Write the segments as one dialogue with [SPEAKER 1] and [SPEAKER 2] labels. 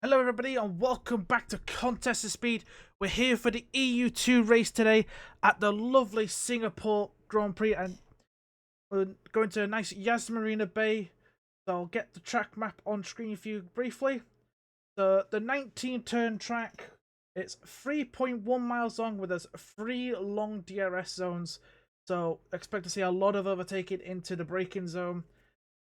[SPEAKER 1] Hello everybody and welcome back to Contest of Speed. We're here for the EU2 race today at the lovely Singapore Grand Prix, and we're going to a nice Yas Marina Bay. So I'll get the track map on screen for you briefly. The 19 turn track, it's 3.1 miles long with us 3 long DRS zones. So expect to see a lot of overtaking into the braking zone.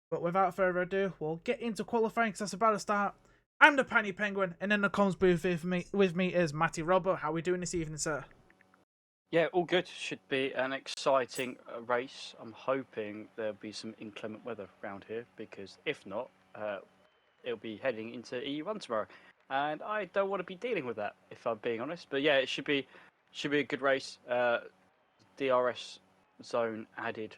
[SPEAKER 1] But without further ado, we'll get into qualifying because that's about to start. I'm the Panny Penguin, and in the comms booth with me is Matty Robbo. How are we doing this evening, sir?
[SPEAKER 2] Yeah, all good. Should be an exciting race. I'm hoping there'll be some inclement weather around here, because if not, it'll be heading into EU1 tomorrow, and I don't want to be dealing with that, if I'm being honest. But yeah, it should be a good race. DRS zone added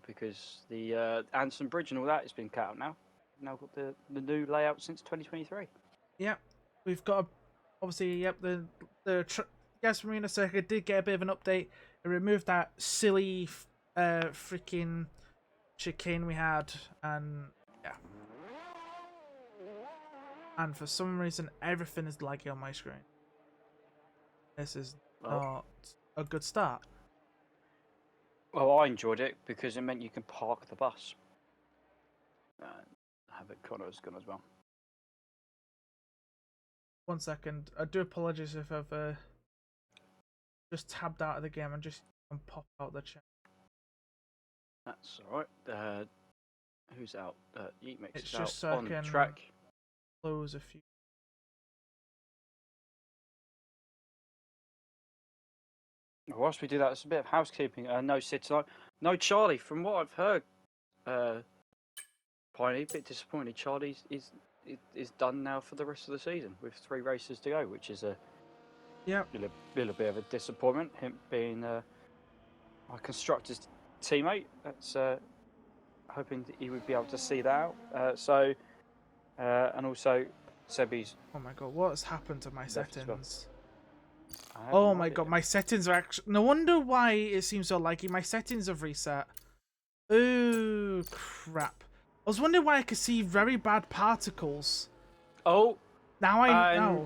[SPEAKER 2] because the Anson Bridge and all that has been cut out now. Now got the new layout since 2023.
[SPEAKER 1] Yep, we've got obviously the Gas Marina Circuit did get a bit of an update. It removed that silly freaking chicane we had, and yeah. And for some reason, everything is laggy on my screen. This is not a good start.
[SPEAKER 2] Well, I enjoyed it because it meant you can park the bus. Havoc Connor's gone as well.
[SPEAKER 1] 1 second. I do apologize if I've just tabbed out of the game and just pop out the chat.
[SPEAKER 2] That's alright. Who's out? Yeet Mix
[SPEAKER 1] It's
[SPEAKER 2] is
[SPEAKER 1] just
[SPEAKER 2] out
[SPEAKER 1] so I
[SPEAKER 2] on
[SPEAKER 1] can
[SPEAKER 2] track.
[SPEAKER 1] close a few.
[SPEAKER 2] Whilst we do that, it's a bit of housekeeping. No Sid tonight. No Charlie. From what I've heard, Piney, a bit disappointed. Charlie is done now for the rest of the season with 3 races to go, which is a little bit of a disappointment. Him being my constructor's teammate. That's hoping that he would be able to see that out. And also Sebi's.
[SPEAKER 1] Oh my god, what has happened to my settings?
[SPEAKER 2] Oh
[SPEAKER 1] my god, my settings are actually... No wonder why it seems so laggy. My settings have reset. Ooh, crap. I was wondering why I could see very bad particles.
[SPEAKER 2] Oh,
[SPEAKER 1] now I know.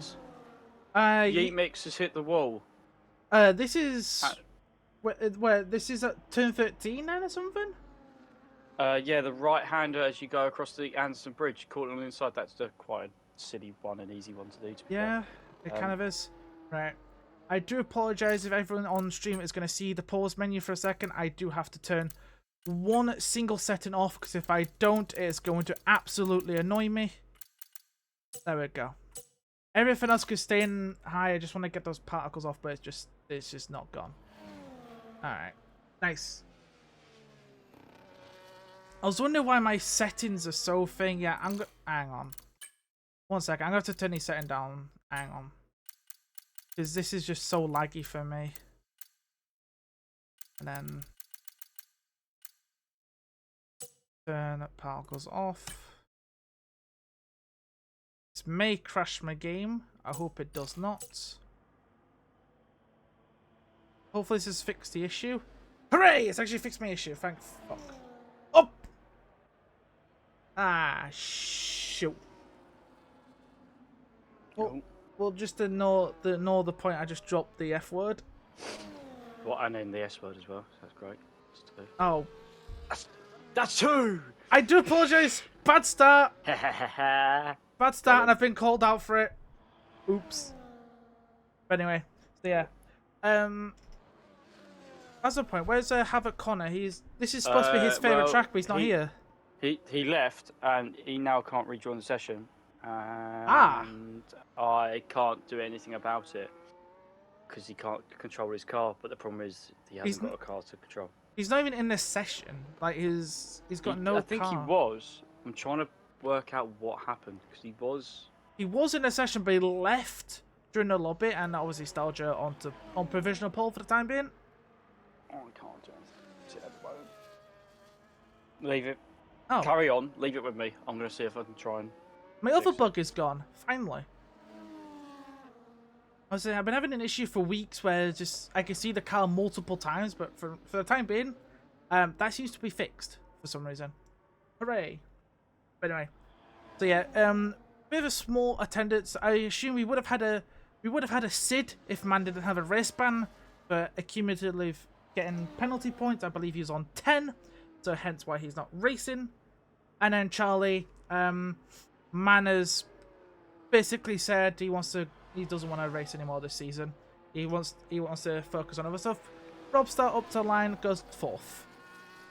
[SPEAKER 2] Yeet Mix has hit the wall.
[SPEAKER 1] This is... Where this is at turn 13 then or something?
[SPEAKER 2] Yeah, the right-hander as you go across the Anderson Bridge, caught on the inside. That's quite a silly one, an easy one to do.
[SPEAKER 1] Yeah, it kind of is. Right. I do apologise if everyone on stream is going to see the pause menu for a second. I do have to turn one single setting off, because if I don't, it's going to absolutely annoy me. There we go. Everything else could stay in high. I just want to get those particles off, but it's just not gone. Alright. Nice. I was wondering why my settings are so thing. Yeah, hang on. 1 second. I'm going to have to turn these settings down. Hang on. Because this is just so laggy for me. And then turn particles off. This may crash my game. I hope it does not. Hopefully this has fixed the issue. Hooray! It's actually fixed my issue. Thank fuck. Up! Ah, shoot. Well, just ignore the point I just dropped the F word.
[SPEAKER 2] Well, and then the S word as well. That's great.
[SPEAKER 1] Oh.
[SPEAKER 2] That's 2!
[SPEAKER 1] I do apologise. Bad start. Bad start, and I've been called out for it. Oops. But anyway, so yeah. That's the point. Where's Havoc Connor? This is supposed to be his favourite track, but he's not here.
[SPEAKER 2] He left, and he now can't rejoin the session. And I can't do anything about it because he can't control his car. But the problem is he hasn't got a car to control.
[SPEAKER 1] He's not even in this session. Like he's got no car.
[SPEAKER 2] I think he was. I'm trying to work out what happened because he was
[SPEAKER 1] in a session, but he left during the lobby, and obviously Nostalgia on provisional pole for the time being.
[SPEAKER 2] Oh, I can't do anything at the moment. Leave it.
[SPEAKER 1] Oh.
[SPEAKER 2] Carry on. Leave it with me. I'm going to see if I can try and...
[SPEAKER 1] My other bug is gone. Finally. I was saying, I've been having an issue for weeks where I can see the car multiple times, but for the time being, that seems to be fixed for some reason. Hooray. But anyway. So yeah, bit of a small attendance. I assume we would have had a Sid if man didn't have a race ban, but accumulative getting penalty points. I believe he's on 10, so hence why he's not racing. And then Charlie, man has basically said he doesn't want to race anymore this season. He wants to focus on other stuff. Robstar up to line goes 4th,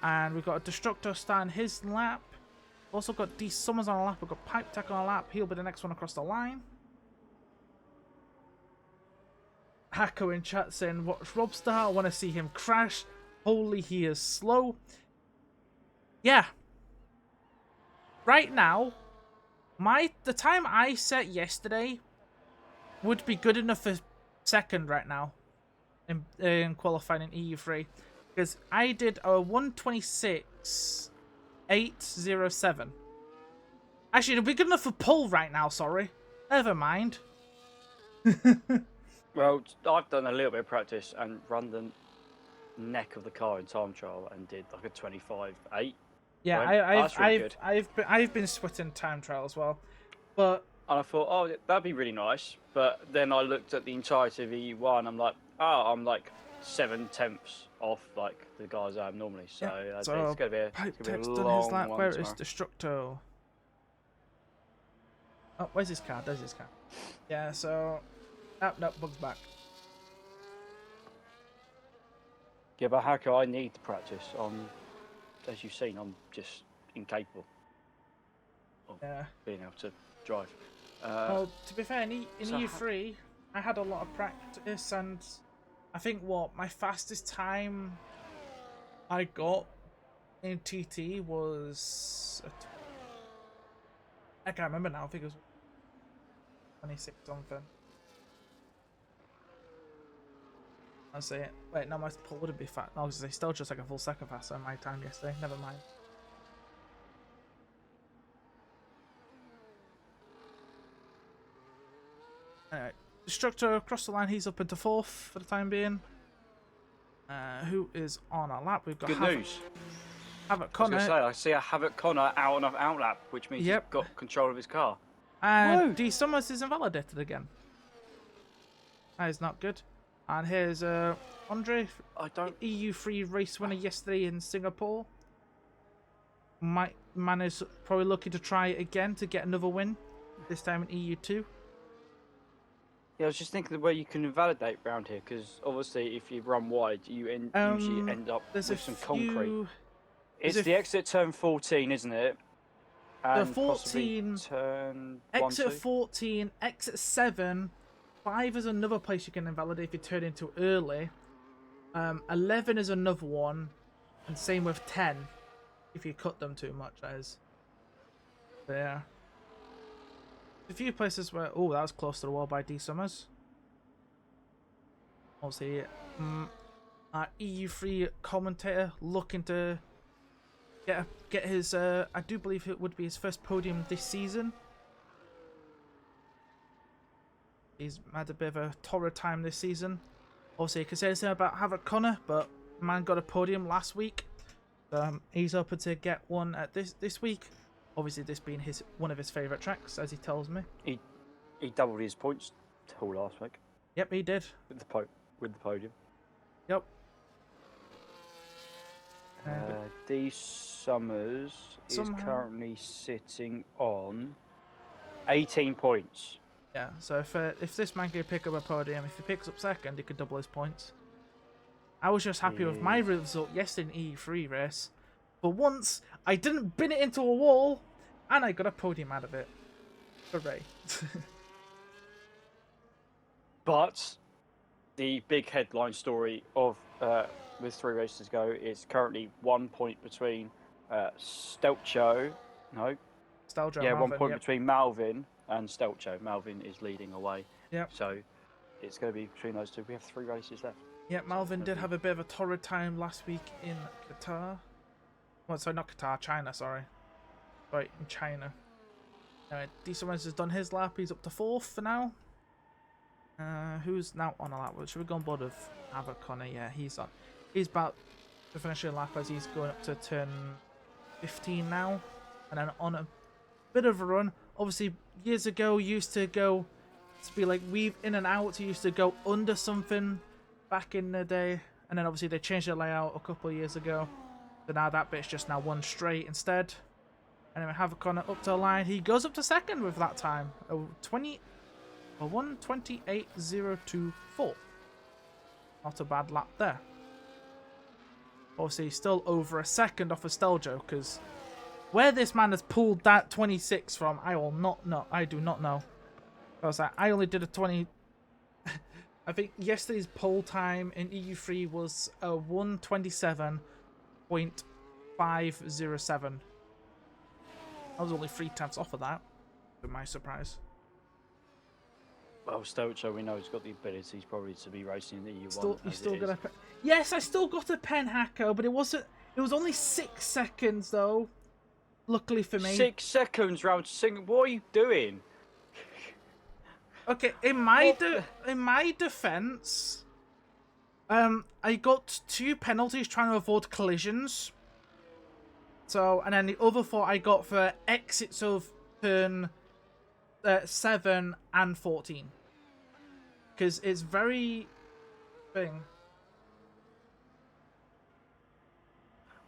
[SPEAKER 1] and we've got a Destructor starting his lap. Also got D Summers on a lap. We've got Pipe Tech on a lap. He'll be the next one across the line. Hacker in chat saying, "Watch Robstar. I want to see him crash. Holy, he is slow." Yeah. Right now, the time I set yesterday would be good enough for second right now in qualifying in EU3, because I did a 1:26.807. Actually, it'll be good enough for pole right now. Sorry, never mind.
[SPEAKER 2] Well, I've done a little bit of practice and run the neck of the car in time trial and did like a 25.8.
[SPEAKER 1] Yeah,
[SPEAKER 2] Right?
[SPEAKER 1] I've been sweating time trial as well, but
[SPEAKER 2] And I thought, oh, that'd be really nice. But then I looked at the entirety of EU1. I'm like, oh, I'm like 7/10 off like the guys I am normally. So,
[SPEAKER 1] yeah,
[SPEAKER 2] it's going to be a,
[SPEAKER 1] Pipe
[SPEAKER 2] it's gonna be
[SPEAKER 1] Tech's
[SPEAKER 2] a
[SPEAKER 1] done
[SPEAKER 2] long
[SPEAKER 1] his lap.
[SPEAKER 2] one
[SPEAKER 1] Where
[SPEAKER 2] tomorrow.
[SPEAKER 1] is Destructo? Oh, where's his car? There's his car. Yeah, so nope, Bug's back.
[SPEAKER 2] Yeah, but how can I need to practice? As you've seen, I'm just incapable of being able to drive.
[SPEAKER 1] Well, to be fair, in
[SPEAKER 2] so
[SPEAKER 1] EU3, I had a lot of practice, and I think my fastest time I got in TT was I can't remember now. I think it was 26 something. I'll say it. Wait, no, my pull wouldn't be fast. No, I was gonna say still just like a full second faster than my time yesterday. Never mind. Anyway, Destructor across the line. He's up into 4th for the time being. Who is on our lap? We've got
[SPEAKER 2] good news.
[SPEAKER 1] Havoc
[SPEAKER 2] I was
[SPEAKER 1] Connor.
[SPEAKER 2] going to say, I see a Havoc Connor out on an outlap, which means he's got control of his car.
[SPEAKER 1] And
[SPEAKER 2] Woo!
[SPEAKER 1] D Summers is invalidated again. That is not good. And here's Andre, EU3 race winner yesterday in Singapore. Man is probably looking to try again to get another win, this time in EU2.
[SPEAKER 2] Yeah, I was just thinking the way you can invalidate round here, because obviously if you run wide, you usually end up with some concrete. It's the exit turn 14, isn't it? And
[SPEAKER 1] the 14,
[SPEAKER 2] turn
[SPEAKER 1] exit
[SPEAKER 2] 1, 2?
[SPEAKER 1] 14, exit 7, 5 is another place you can invalidate if you turn into early. 11 is another one, and same with 10 if you cut them too much, that is. But yeah. A few places where... Oh, that was close to the wall by D Summers. Obviously, our EU3 commentator looking to get his... I do believe it would be his first podium this season. He's had a bit of a torrid time this season. Obviously, you can say the same about Havoc Connor, but man got a podium last week. He's hoping to get one at this week. Obviously, this being one of his favourite tracks, as he tells me.
[SPEAKER 2] He doubled his points all last week.
[SPEAKER 1] Yep, he did.
[SPEAKER 2] With the podium.
[SPEAKER 1] Yep.
[SPEAKER 2] D Summers is currently sitting on 18 points.
[SPEAKER 1] Yeah, so if this man can pick up a podium, if he picks up second, he could double his points. I was just happy with my result yesterday in E3 race. For once, I didn't bin it into a wall, and I got a podium out of it. Hooray.
[SPEAKER 2] But the big headline story of with 3 races to go is currently 1 point between Stelcho. No.
[SPEAKER 1] Stelcho,
[SPEAKER 2] yeah,
[SPEAKER 1] Malvin,
[SPEAKER 2] 1 point between Malvin and Stelcho. Malvin is leading away.
[SPEAKER 1] Yep.
[SPEAKER 2] So it's going to be between those two. We have 3 races left.
[SPEAKER 1] Yeah, Malvin did have a bit of a torrid time last week in Qatar. Well, sorry, not Qatar, China, sorry. Right, in China. Anyway, D Summers has done his lap. He's up to 4th for now. Who's now on a lap? Should we go on board of Havoc Connor? Yeah, he's on. He's about to finish a lap as he's going up to turn 15 now. And then on a bit of a run. obviously years ago used to go to be like weave in and out. He used to go under something back in the day, and then obviously they changed the layout a couple of years ago. So now that bit's just now one straight instead. And then we have a corner up to the line. He goes up to second with that time. A 1:28.024. Not a bad lap there. Obviously, still over a second off of Steljo, because where this man has pulled that 26 from, I will not know. I do not know. Because I only did a 20. I think yesterday's pole time in EU3 was a 1:27.507. I was only 3 tenths off of that, to my surprise.
[SPEAKER 2] Well, Stelzo, we know he's got the abilities probably to be racing in the EU1.
[SPEAKER 1] You still got a pen. Yes, I still got a pen, Hacko, but it wasn't. It was only 6 seconds though. Luckily for me.
[SPEAKER 2] 6 seconds round singing. What are you doing?
[SPEAKER 1] Okay, in my defense, I got 2 penalties trying to avoid collisions. So, and then the other 4 I got for exits of turn 7 and 14. Because it's very thing.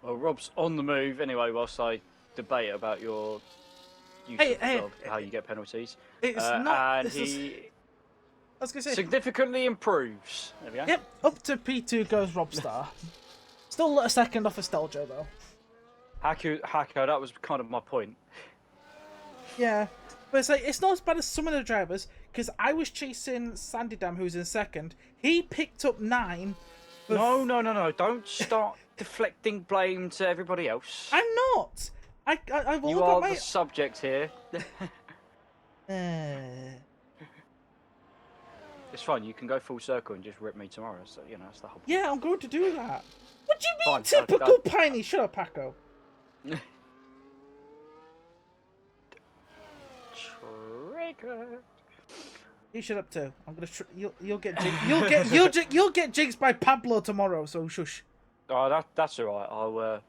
[SPEAKER 2] Well, Rob's on the move anyway, whilst I debate about your use of how you get penalties.
[SPEAKER 1] It's not.
[SPEAKER 2] And he
[SPEAKER 1] I was gonna say
[SPEAKER 2] significantly improves. There we go.
[SPEAKER 1] Yep, up to P2 goes Robstar. Still a second off of Steljo though.
[SPEAKER 2] Hacko, that was kind of my point.
[SPEAKER 1] Yeah, but it's like it's not as bad as some of the drivers, because I was chasing Sandy Dam, who's in second. He picked up 9.
[SPEAKER 2] No. Don't start deflecting blame to everybody else.
[SPEAKER 1] I'm not. I've all
[SPEAKER 2] you
[SPEAKER 1] got
[SPEAKER 2] are
[SPEAKER 1] my...
[SPEAKER 2] the subject here. It's fine. You can go full circle and just rip me tomorrow. So you know that's the whole point.
[SPEAKER 1] Yeah, I'm going to do that. What do you mean,
[SPEAKER 2] Fine,
[SPEAKER 1] typical Piney? Shut up, Paco.
[SPEAKER 2] Trigger.
[SPEAKER 1] You shut up too. I'm gonna. You'll get you'll get jigs by Pablo tomorrow. So shush.
[SPEAKER 2] Oh, that's all right.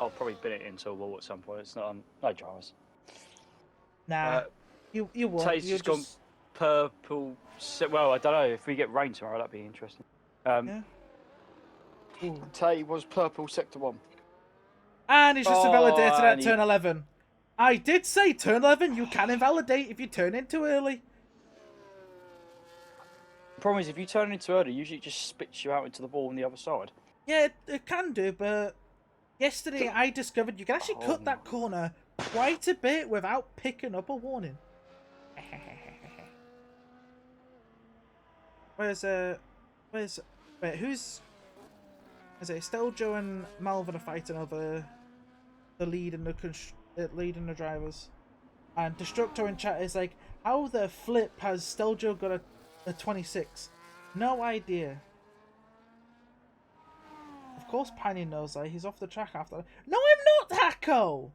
[SPEAKER 2] I'll probably bin it into a wall at some point. It's not no dramas.
[SPEAKER 1] Nah, you won't.
[SPEAKER 2] Tate's just gone purple. Well, I don't know if we get rain tomorrow. That'd be interesting.
[SPEAKER 1] Yeah.
[SPEAKER 2] Tate was purple sector 1.
[SPEAKER 1] And he's just invalidated at turn 11. I did say turn 11. You can invalidate if you turn in too early.
[SPEAKER 2] The problem is if you turn in too early, usually it just spits you out into the wall on the other side.
[SPEAKER 1] Yeah, it can do, but yesterday I discovered you can actually cut that corner quite a bit without picking up a warning. Wait, who's... Is it Steljo and Malvin are fighting over the lead and the drivers? And Destructo in chat is like, how the flip has Steljo got a 26? No idea. Of course Piney knows that. He's off the track after that. No, I'm not, Hacko!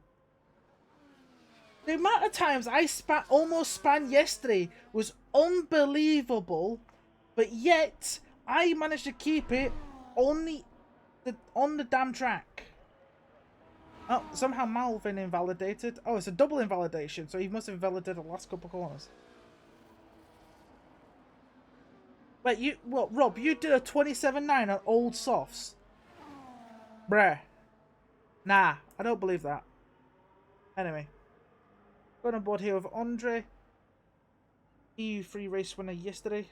[SPEAKER 1] The amount of times I almost span yesterday was unbelievable, but yet I managed to keep it on the damn track. Oh, somehow Malvin invalidated. Oh, it's a double invalidation, so he must have invalidated the last couple of corners. Wait, Rob, you did a 27.9 on old softs? Bruh. Nah, I don't believe that. Anyway. Going on board here with Andre. EU3 race winner yesterday.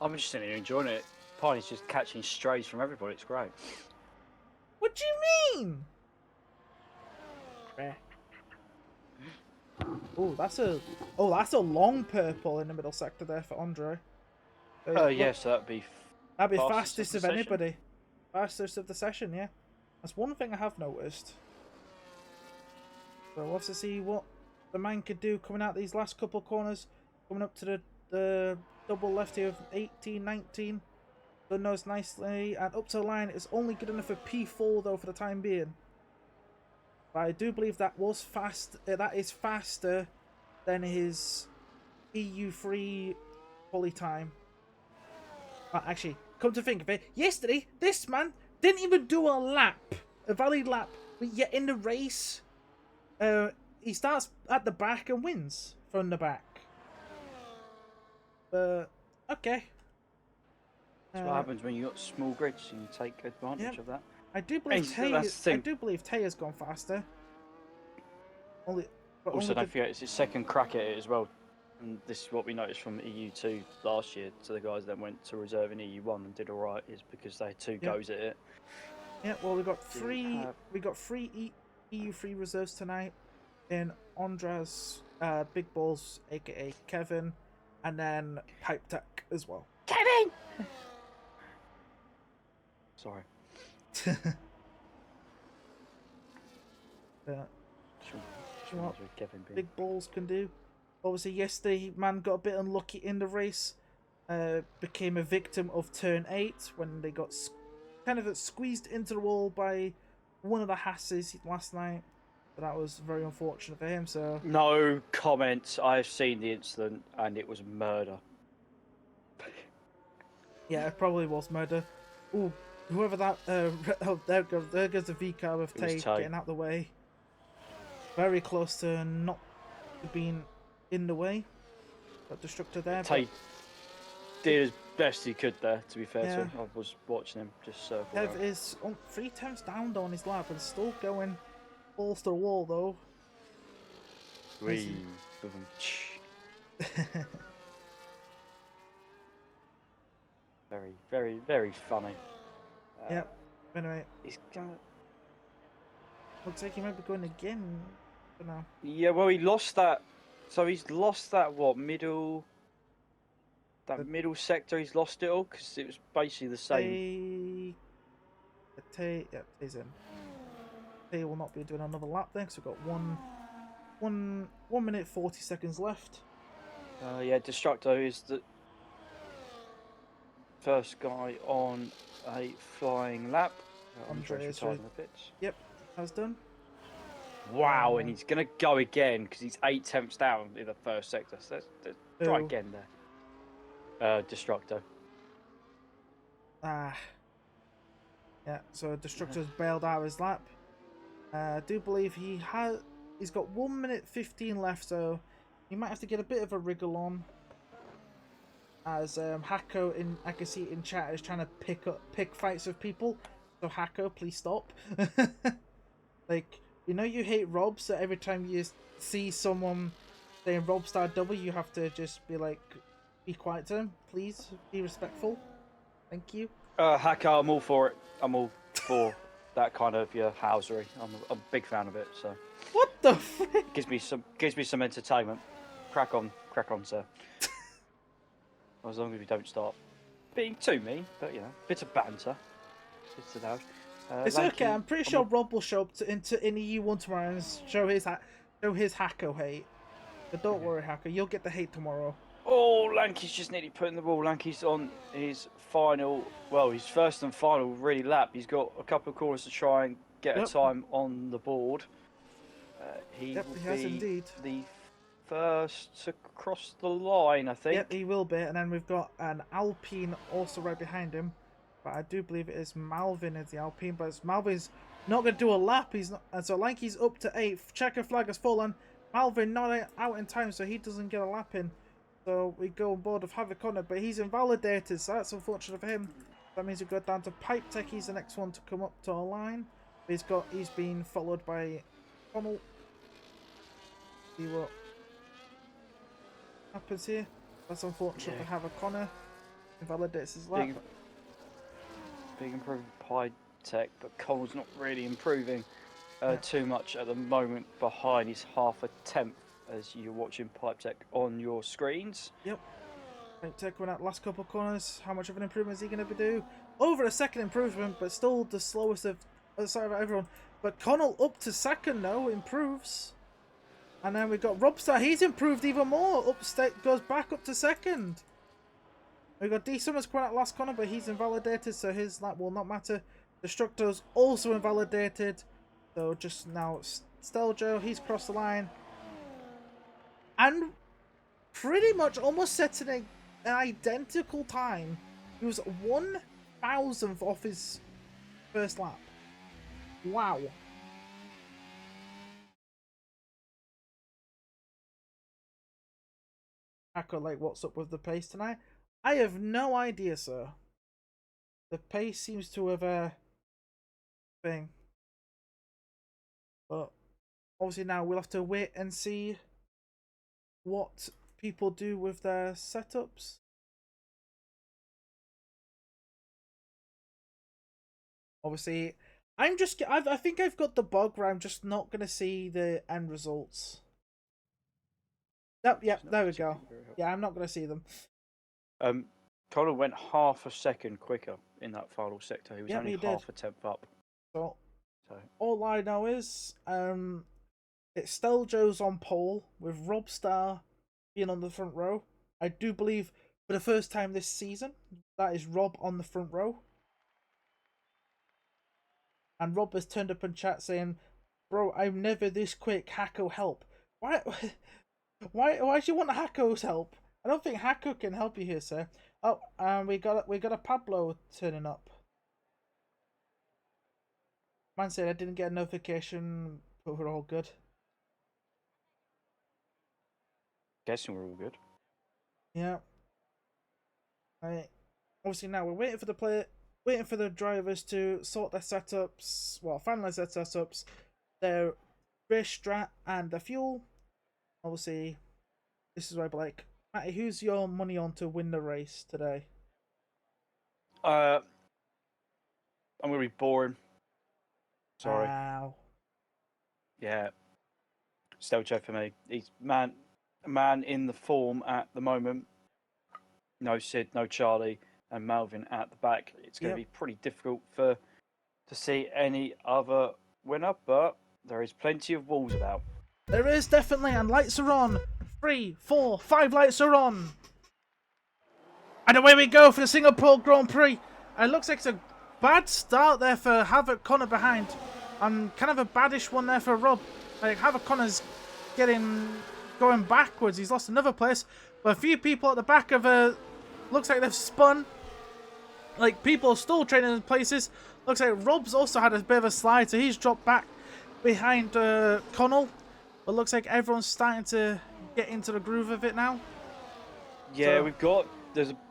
[SPEAKER 2] I'm just sitting here enjoying it. Piney's just catching strays from everybody. It's great.
[SPEAKER 1] What do you mean? Oh, that's a long purple in the middle sector there for Andre.
[SPEAKER 2] Oh yes, that'd be
[SPEAKER 1] fastest of anybody. Fastest of the session, yeah. That's one thing I have noticed. So we'll have to see what the man could do coming out these last couple of corners, coming up to the double left here of 18, 19. Done those nicely, and up to the line is only good enough for P4 though for the time being. But I do believe that was fast. That is faster than his EU3 quali time. Actually, come to think of it, yesterday this man didn't even do a valid lap, but yet in the race, he starts at the back and wins from the back. But okay.
[SPEAKER 2] That's what happens when you got small grids and you take advantage of that.
[SPEAKER 1] I do believe Taya's gone faster.
[SPEAKER 2] Also, don't forget it's his second crack at it as well. And this is what we noticed from EU2 last year. So the guys that went to reserve in EU1 and did all right is because they had 2 goes at it.
[SPEAKER 1] Yeah, well, we got three EU3 reserves tonight in Andras, Big Balls, aka Kevin, and then Pipe Tech as well.
[SPEAKER 2] Kevin. Sorry.
[SPEAKER 1] What Big Balls can do. Obviously, yesterday, man got a bit unlucky in the race. Became a victim of turn 8 when they got kind of squeezed into the wall by one of the Hasses last night. But that was very unfortunate for him. So
[SPEAKER 2] no comments. I've seen the incident and it was murder.
[SPEAKER 1] Yeah, it probably was murder. Ooh, whoever that. Oh, there goes the V-car with Tay getting out the way. Very close to not being in the way. Got Destructor there.
[SPEAKER 2] Tay did as best he could there, to be fair to him. I was watching him just circle
[SPEAKER 1] Kev is on 3 times down on his lap and still going balls to the wall though.
[SPEAKER 2] Very, very, very funny.
[SPEAKER 1] Yep. Anyway,
[SPEAKER 2] he's gonna.
[SPEAKER 1] Looks like he might be going again for now.
[SPEAKER 2] Yeah, well, he lost that. So he's lost that middle. That middle sector, he's lost it all because it was basically the same.
[SPEAKER 1] Tay's in. Tay will not be doing another lap then because we've got 1 minute 40 seconds left.
[SPEAKER 2] Yeah, Destructo is the first guy on a flying lap.
[SPEAKER 1] Andre's retired the pits. Yep, that's done.
[SPEAKER 2] Wow, and he's going to go again because he's 8 tenths down in the first sector. So let's try again there. Destructo.
[SPEAKER 1] Yeah, so Destructo's bailed out of his lap. I do believe he's got 1 minute 15 left, so he might have to get a bit of a wriggle on. As Hako I can see in chat is trying to pick fights with people. So Hako, please stop. Like, you know you hate Rob, so every time you see someone saying Rob star double, you have to just be like, be quiet to them. Please be respectful. Thank you.
[SPEAKER 2] Hako, I'm all for it. I'm all for that kind of housery. I'm a big fan of it. So.
[SPEAKER 1] What the frick?
[SPEAKER 2] Gives me some entertainment. Crack on, sir. As long as we don't start being too mean, but bit of banter. It's allowed.
[SPEAKER 1] It's okay. I'm pretty sure Rob will show up in EU1 tomorrow and show his Hako hate. But don't worry, Hako. You'll get the hate tomorrow.
[SPEAKER 2] Oh, Lanky's just nearly put in the ball. Lanky's on his his first and final really lap. He's got a couple of corners to try and get a time on the board. He has indeed. The first to cross the line, I think.
[SPEAKER 1] Yep, he will be. And then we've got an Alpine also right behind him. But I do believe it is Malvin as the Alpine. But Malvin's not going to do a lap. He's not, and so Lanky's up to 8th. Checker flag has fallen. Malvin not out in time, so he doesn't get a lap in. So we go on board of Havoc on it, but he's invalidated, so that's unfortunate for him. That means we go down to Pipe Tech. He's the next one to come up to our line. He's been followed by Connell. See what happens here. That's unfortunate for Havoc Connor. Invalidates his lap.
[SPEAKER 2] Big improvement Pipe Tech, but Connell's not really improving too much at the moment behind. He's half a tenth as you're watching Pipe Tech on your screens.
[SPEAKER 1] Yep. Pipe Tech went out last couple of corners. How much of an improvement is he going to do? Over a second improvement, but still the slowest of everyone. But Connell up to second though, improves. And then we've got Robstar. He's improved even more. Goes back up to second. We've got D Summers going out last corner, but he's invalidated, so his lap will not matter. Destructo's also invalidated. So just now, Steljo, he's crossed the line. And pretty much almost setting an identical time. He was 1,000th off his first lap. Wow. Hacker, like, what's up with the pace tonight? I have no idea, sir. The pace seems to have thing. But obviously now we'll have to wait and see what people do with their setups. Obviously, I think I've got the bug where I'm just not gonna see the end results. Yep, there we go. Yeah, I'm not gonna see them.
[SPEAKER 2] Connor went half a second quicker in that final sector. He was only half a tenth up.
[SPEAKER 1] So all I know is it's still Joe's on pole with Rob Starr being on the front row. I do believe for the first time this season that is Rob on the front row. And Rob has turned up in chat saying, "Bro, I'm never this quick. Hacko, help!" Why? Why do you want Hacko's help? I don't think Hacko can help you here, sir. Oh, we got a Pablo turning up. Man said I didn't get a notification, but we're all good.
[SPEAKER 2] Guessing we're all good.
[SPEAKER 1] Yeah. Right. Obviously now we're waiting for the drivers to sort their setups. Well, finalize their setups, their race strat, and the fuel. Obviously, this is where I'd be like, Matty, who's your money on to win the race today?
[SPEAKER 2] I'm gonna be boring. Sorry.
[SPEAKER 1] Wow.
[SPEAKER 2] Yeah. Stelcho for me. He's man in the form at the moment. No Sid, no Charlie, and Malvin at the back. It's going to be pretty difficult to see any other winner, but there is plenty of walls about.
[SPEAKER 1] There is definitely, and lights are on. 3, 4, 5 lights are on. And away we go for the Singapore Grand Prix. It looks like it's a bad start there for Havoc Connor behind. And kind of a baddish one there for Rob. Like, Havoc Connor's going backwards. He's lost another place. But a few people at the back of looks like they've spun. Like, people are still training in places. Looks like Rob's also had a bit of a slide, so he's dropped back behind Connell. But looks like everyone's starting to get into the groove of it now.
[SPEAKER 2] Yeah, so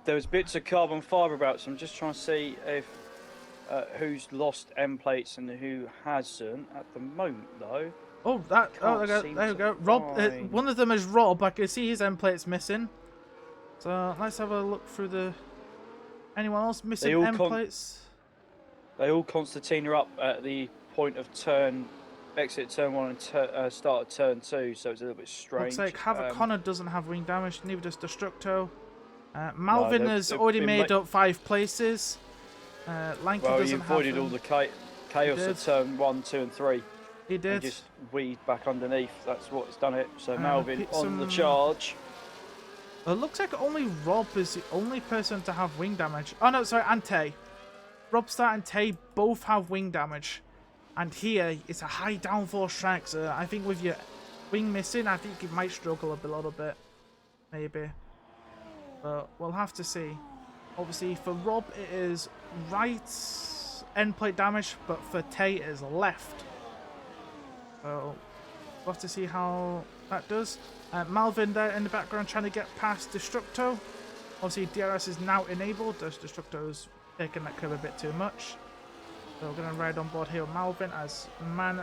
[SPEAKER 2] there's bits of carbon fibre about, so I'm just trying to see if who's lost end plates and who hasn't at the moment, though.
[SPEAKER 1] Oh, there we go. Rob, one of them is Rob. I can see his end plates missing. So let's have a look through the. Anyone else missing end plates?
[SPEAKER 2] They all Constantine are up at the point of exit turn 1 and start at turn 2, so it's a little bit strange.
[SPEAKER 1] Looks like Havoc Connor doesn't have wing damage, neither does Destructo. Malvin has already made up 5 places. Lanky doesn't have. Well, he avoided
[SPEAKER 2] all the chaos at turn 1, 2, and 3.
[SPEAKER 1] He did.
[SPEAKER 2] And just weaved back underneath. That's what's done it. So Malvin on the charge.
[SPEAKER 1] It looks like only Rob is the only person to have wing damage. Oh no, sorry, and Tay. Robstar and Tay both have wing damage. And here, it's a high downforce track, so I think with your wing missing, I think you might struggle a little bit. Maybe. But we'll have to see. Obviously, for Rob, it is right end plate damage, but for Tay, it is left. So we'll have to see how that does. Malvin there in the background trying to get past Destructo. Obviously, DRS is now enabled, as Destructo's taking that curve a bit too much. So we're going to ride on board here with Malvin as Man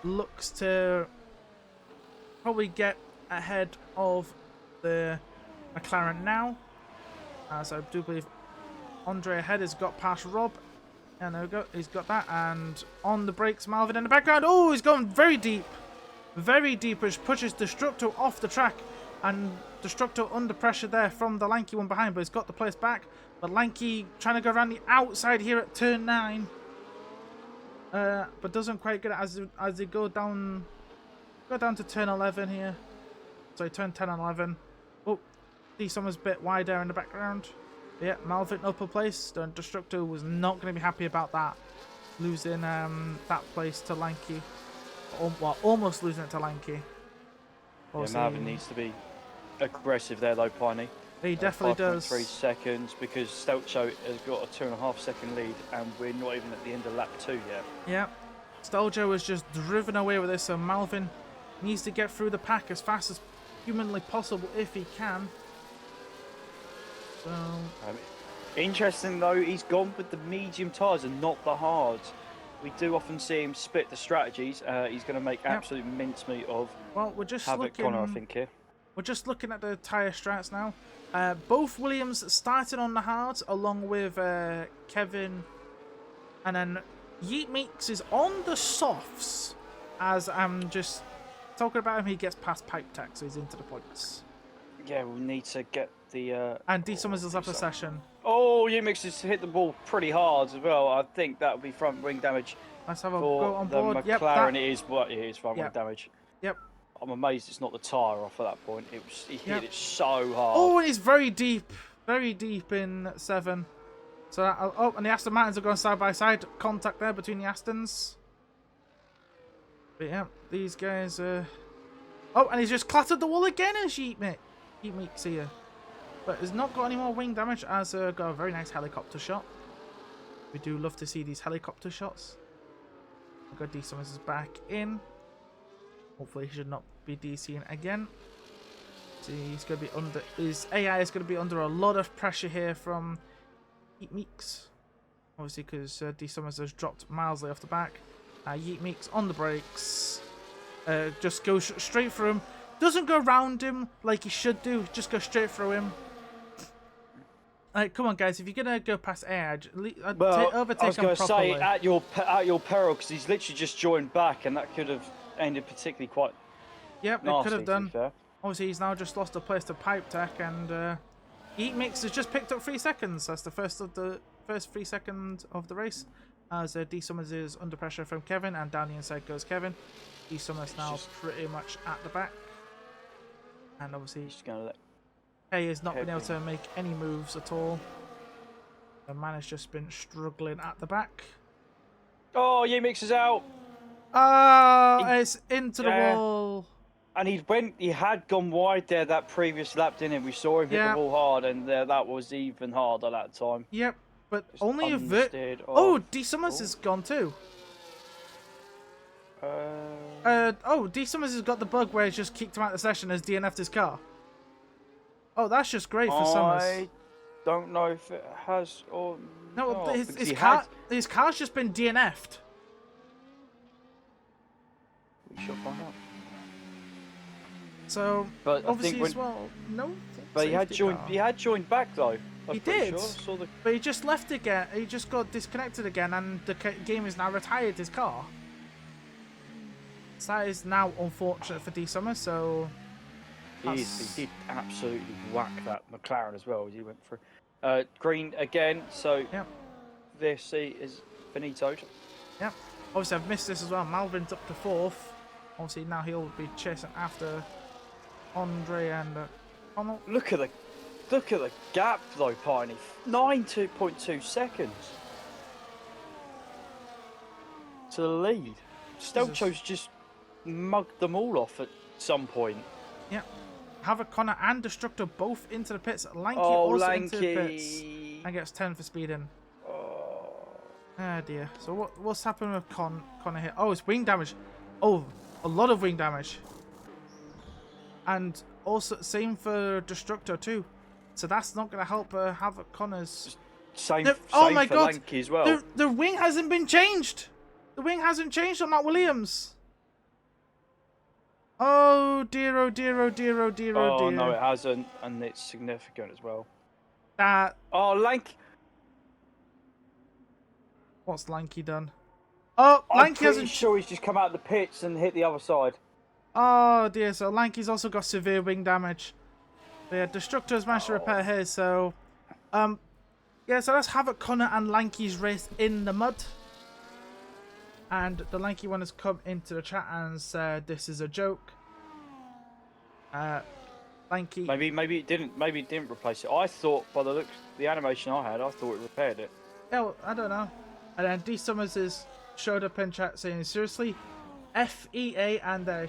[SPEAKER 1] looks to probably get ahead of the McLaren now. As I do believe Andre ahead has got past Rob. And there we go, he's got that. And on the brakes, Malvin in the background. Oh, he's going very deep. Very deep, which pushes Destructo off the track. And Destructo under pressure there from the Lanky one behind, but he's got the place back. But Lanky trying to go around the outside here at turn 9. But doesn't quite get it as they go down to turn 11 here. Sorry, turn 10 and 11. Oh, see someone's a bit wide there in the background. Yeah, Malvin upper place. Destructo was not going to be happy about that. Losing that place to Lanky. Well, almost losing it to Lanky.
[SPEAKER 2] Yeah, Malvin needs to be aggressive there though, Piney.
[SPEAKER 1] He definitely does.
[SPEAKER 2] 5.3 seconds because Stelcho has got a 2.5 second lead and we're not even at the end of lap 2 yet.
[SPEAKER 1] Yeah, Stelcho is just driven away with this, so Malvin needs to get through the pack as fast as humanly possible if he can. So
[SPEAKER 2] Interesting though, he's gone with the medium tyres and not the hards. We do often see him split the strategies. He's going to make absolute mincemeat of
[SPEAKER 1] well, we're just
[SPEAKER 2] Havoc
[SPEAKER 1] looking.
[SPEAKER 2] Connor, I think here.
[SPEAKER 1] We're just looking at the tyre strats now. Both Williams started on the hards along with Kevin, and then Yeet Meeks is on the softs. As I'm just talking about him, he gets past Pipe Tech, so he's into the points.
[SPEAKER 2] Yeah, we'll need to get the...
[SPEAKER 1] And D Summers is up a session.
[SPEAKER 2] Oh, Umix has hit the ball pretty hard as well. I think that would be front wing damage.
[SPEAKER 1] Let's have a
[SPEAKER 2] for
[SPEAKER 1] go on
[SPEAKER 2] the
[SPEAKER 1] board.
[SPEAKER 2] McLaren. It is what it is, front wing damage.
[SPEAKER 1] Yep.
[SPEAKER 2] I'm amazed it's not the tyre off at that point. He hit it so hard.
[SPEAKER 1] Oh, and he's very deep in 7. So oh, and the Aston Martins are going side by side. Contact there between the Astons. But yeah, these guys. Oh, and he's just clattered the wall again as Yeet Meeks here. But has not got any more wing damage, as got a very nice helicopter shot. We do love to see these helicopter shots. We've got D Summers is back in. Hopefully he should not be DCing again. So he's going to be under... His AI is going to be under a lot of pressure here from Yeet Meeks. Obviously because D Summers has dropped mildly off the back. Yeet Meeks on the brakes. Just goes straight through him. Doesn't go around him like he should do. Just go straight through him. Come on, guys! If you're gonna go past AI, overtake
[SPEAKER 2] I was going
[SPEAKER 1] him
[SPEAKER 2] to
[SPEAKER 1] properly.
[SPEAKER 2] say at your peril, because he's literally just joined back, and that could have ended particularly quite.
[SPEAKER 1] Yep,
[SPEAKER 2] nasty,
[SPEAKER 1] it could have done.
[SPEAKER 2] Fair.
[SPEAKER 1] Obviously, he's now just lost a place to Pipe Tech, and Yeet Mix has just picked up 3 seconds. That's the first 3 seconds of the race. As D Summers is under pressure from Kevin, and down the inside goes Kevin. D Summers now pretty much at the back, and obviously
[SPEAKER 2] He's just going to let.
[SPEAKER 1] Hay has not been able to make any moves at all. The man has just been struggling at the back.
[SPEAKER 2] Oh, Umix is out.
[SPEAKER 1] It's into the wall.
[SPEAKER 2] And he had gone wide there that previous lap, didn't he? We saw him hit the wall hard, and that was even harder that time.
[SPEAKER 1] Yep, but
[SPEAKER 2] Just
[SPEAKER 1] only a bit.
[SPEAKER 2] Oh,
[SPEAKER 1] D Summers is gone too. D Summers has got the bug where he's just kicked him out of the session as DNF'd his car. Oh, that's just great for Summers.
[SPEAKER 2] I don't know if it has or
[SPEAKER 1] no.
[SPEAKER 2] not,
[SPEAKER 1] His car's just been DNF'd.
[SPEAKER 2] We should find out.
[SPEAKER 1] So,
[SPEAKER 2] but
[SPEAKER 1] obviously as well, no.
[SPEAKER 2] But he had joined back though.
[SPEAKER 1] He did.
[SPEAKER 2] Sure.
[SPEAKER 1] But he just left again. He just got disconnected again, and the game is now retired his car. So that is now unfortunate for D Summers. So.
[SPEAKER 2] He did absolutely whack that McLaren as well as he went through. Green again, so this seat is finitoed.
[SPEAKER 1] Yep. Obviously, I've missed this as well. Malvin's up to 4th. Obviously, now he'll be chasing after Andre and Connell.
[SPEAKER 2] Look at the gap though, Piney. 9.2 seconds to the lead. Stelcho's just mugged them all off at some point.
[SPEAKER 1] Yep. Havoc Connor and Destructor both into the pits. Lanky also into the pits. And gets 10 for speeding. Oh dear. So what's happened with Connor here? Oh, it's wing damage. Oh, a lot of wing damage. And also same for Destructor too. So that's not going to help Havoc Connor's.
[SPEAKER 2] Same
[SPEAKER 1] oh my
[SPEAKER 2] for
[SPEAKER 1] God.
[SPEAKER 2] Lanky as well.
[SPEAKER 1] The wing hasn't been changed. The wing hasn't changed on that Williams. Oh dear, oh dear, oh dear, oh dear, oh dear.
[SPEAKER 2] Oh no, it hasn't, and it's significant as well.
[SPEAKER 1] Oh,
[SPEAKER 2] Lanky.
[SPEAKER 1] What's Lanky done? Oh, Lanky hasn't.
[SPEAKER 2] I'm sure he's just come out of the pits and hit the other side.
[SPEAKER 1] Oh dear, so Lanky's also got severe wing damage. But yeah, Destructor's managed to repair his, so yeah, so that's Havoc Connor and Lanky's race in the mud. And the Lanky one has come into the chat and said this is a joke. Lanky.
[SPEAKER 2] Maybe it didn't. Maybe it didn't replace it. I thought by the looks, the animation I had, I thought it repaired it.
[SPEAKER 1] Yeah, well, I don't know. And then D Summers has showed up in chat saying seriously, FEA and their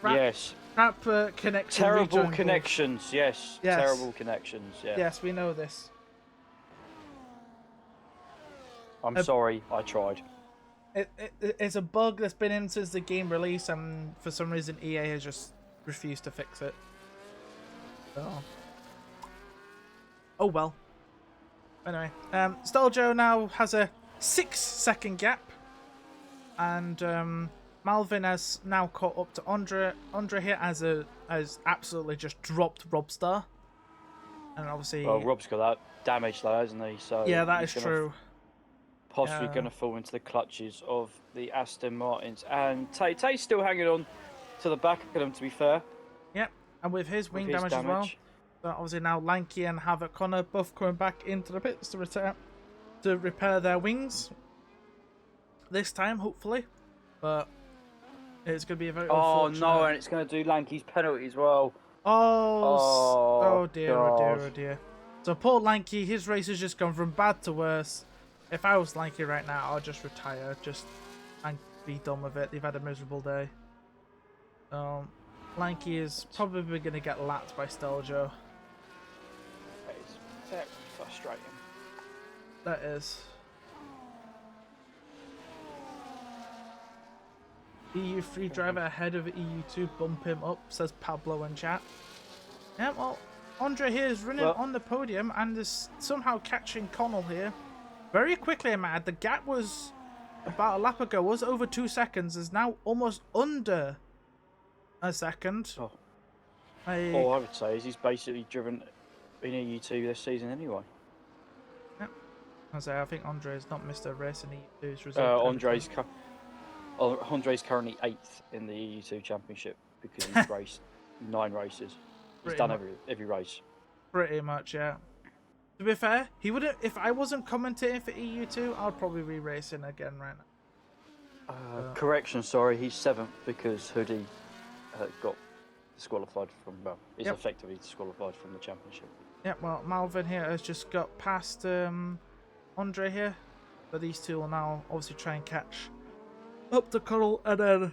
[SPEAKER 1] crap connection.
[SPEAKER 2] Terrible connections. Yes. Terrible connections. Yeah.
[SPEAKER 1] Yes, we know this.
[SPEAKER 2] I'm sorry, I tried.
[SPEAKER 1] It's a bug that's been in since the game release, and for some reason EA has just refused to fix it. So, Oh well. Anyway, Steljo now has a 6-second gap, and Malvin has now caught up to Andre. Andre here has absolutely just dropped Robstar, and obviously,
[SPEAKER 2] Well, Rob's got that damage though, hasn't he? So
[SPEAKER 1] yeah, that
[SPEAKER 2] he's
[SPEAKER 1] is true.
[SPEAKER 2] possibly going to fall into the clutches of the Aston Martins, and Tay's still hanging on to the back of them. To be fair,
[SPEAKER 1] Yep, and with his wing
[SPEAKER 2] his
[SPEAKER 1] damage as well. So obviously now Lanky and Havoc Connor both coming back into the pits to repair their wings. This time, hopefully, but it's going to be a very unfortunate.
[SPEAKER 2] No, and it's going to do Lanky's penalty as well.
[SPEAKER 1] Oh dear,
[SPEAKER 2] God.
[SPEAKER 1] oh dear, oh dear. So poor Lanky, his race has just gone from bad to worse. If I was Lanky right now, I'd just retire, and be done with it. They've had a miserable day. Lanky is probably going to get lapped by Steljo.
[SPEAKER 2] It's very frustrating.
[SPEAKER 1] That is. EU3 driver ahead of EU2, bump him up, says Pablo in chat. Yeah, well, Andre here is running on the podium and is somehow catching Connell here. Very quickly, I might add. The gap was about a lap ago, was over 2 seconds, is now almost under a second.
[SPEAKER 2] All I would say is he's basically driven in EU2 this season anyway.
[SPEAKER 1] Yep. I think Andre's not missed a race in EU2's result.
[SPEAKER 2] Andre's currently 8th in the EU2 Championship because he's raced 9 races. He's done every race.
[SPEAKER 1] Pretty much, yeah. To be fair, he wouldn't. If I wasn't commentating for EU2, I'd probably be racing again right now.
[SPEAKER 2] Correction, sorry, he's 7th because Hoodie got disqualified from. Well, is effectively disqualified from the championship.
[SPEAKER 1] Yeah, well, Malvin here has just got past Andre here, but these two will now obviously try and catch up to Coral, and then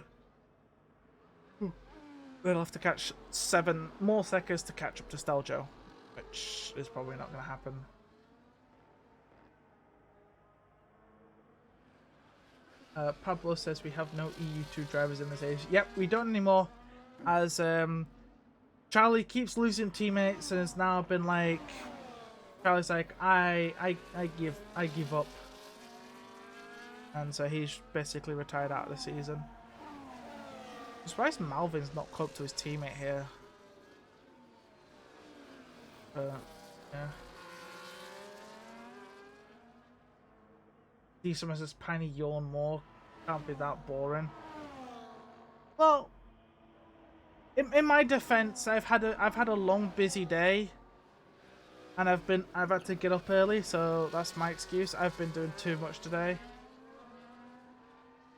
[SPEAKER 1] they'll have to catch 7 more seconds to catch up to Steljo, which is probably not going to happen. Pablo says we have no EU2 drivers in this age. Yep, we don't anymore, as Charlie keeps losing teammates and has now been like, Charlie's like, I give up. And so he's basically retired out of the season. I'm surprised Malvin's not caught up to his teammate here. Yeah. See someone says Piney yawn more. Can't be that boring. Well, in my defense, I've had a long busy day, and I've had to get up early, so that's my excuse. I've been doing too much today.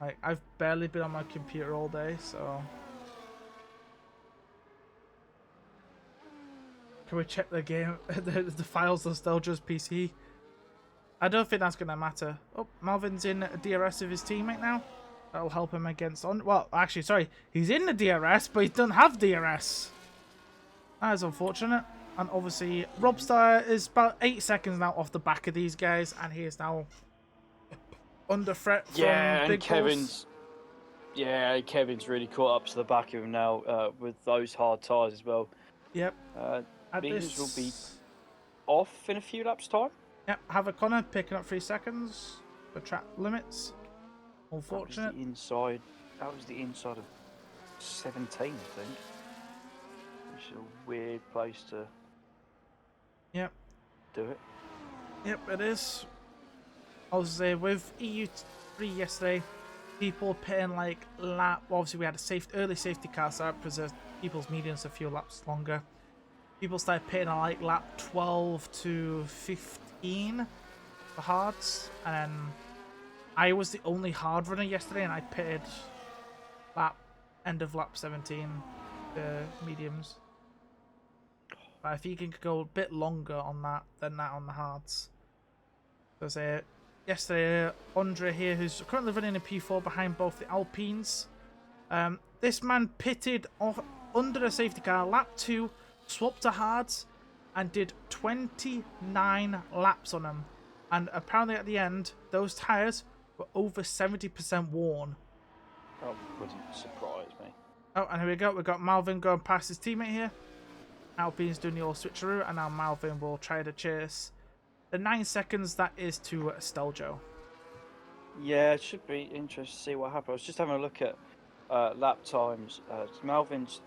[SPEAKER 1] Like, I've barely been on my computer all day, so... Can we check the game, the files on Steljo's PC? I don't think that's going to matter. Oh, Malvin's in a DRS with his teammate now. That'll help him against... Well, actually, sorry. He's in the DRS, but he doesn't have DRS. That is unfortunate. And obviously, Robstar is about 8 seconds now off the back of these guys, and he is now under threat from Big
[SPEAKER 2] Kevin's. Yeah, Kevin's really caught up to the back of him now with those hard tyres as well.
[SPEAKER 1] Yep.
[SPEAKER 2] Beans will be off in a few laps' time.
[SPEAKER 1] Yep, Havoc Connor picking up 3 seconds for track limits. Unfortunate.
[SPEAKER 2] That was the inside of 17, I think. Which is a weird place to do it.
[SPEAKER 1] Yep, it is. I was with EU3 yesterday, people pitting like lap. Obviously, we had a early safety car, so that preserved people's medians a few laps longer. People started pitting on like lap 12 to 15 for hards, and then I was the only hard runner yesterday, and I pitted end of lap 17 mediums. But I think you can go a bit longer on that than that on the hards. So yesterday, Andre here, who's currently running a P4 behind both the Alpines. This man pitted off under the safety car, lap 2, swapped to hards, and did 29 laps on them. And apparently at the end, those tyres were over 70% worn.
[SPEAKER 2] That wouldn't surprise me.
[SPEAKER 1] Oh, and here we go. We've got Malvin going past his teammate here. Alpine's doing the all switcheroo, and now Malvin will try to chase the 9 seconds that is to Steljo.
[SPEAKER 2] Yeah, it should be interesting to see what happens. I was just having a look at lap times. Malvin's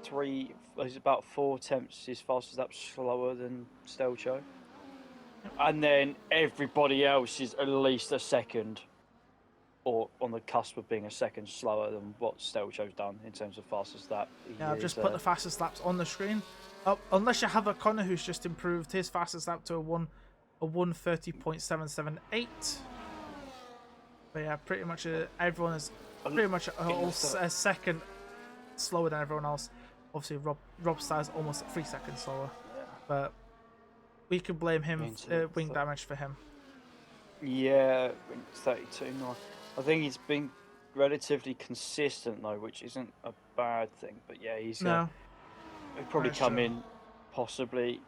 [SPEAKER 2] he's about 4 tenths his fastest lap slower than Steljo. And then everybody else is at least a second, or on the cusp of being a second slower than what Steljo's done in terms of fastest lap.
[SPEAKER 1] Yeah, I've just put the fastest laps on the screen. Unless you have a Connor who's just improved his fastest lap to a 1:30.778. But yeah, pretty much everyone is pretty much a second slower than everyone else. Obviously, Rob Star's almost 3 seconds slower, but we can blame him wing damage for him.
[SPEAKER 2] Yeah, 32.9. I think he's been relatively consistent though, which isn't a bad thing. But yeah, he'll probably come in possibly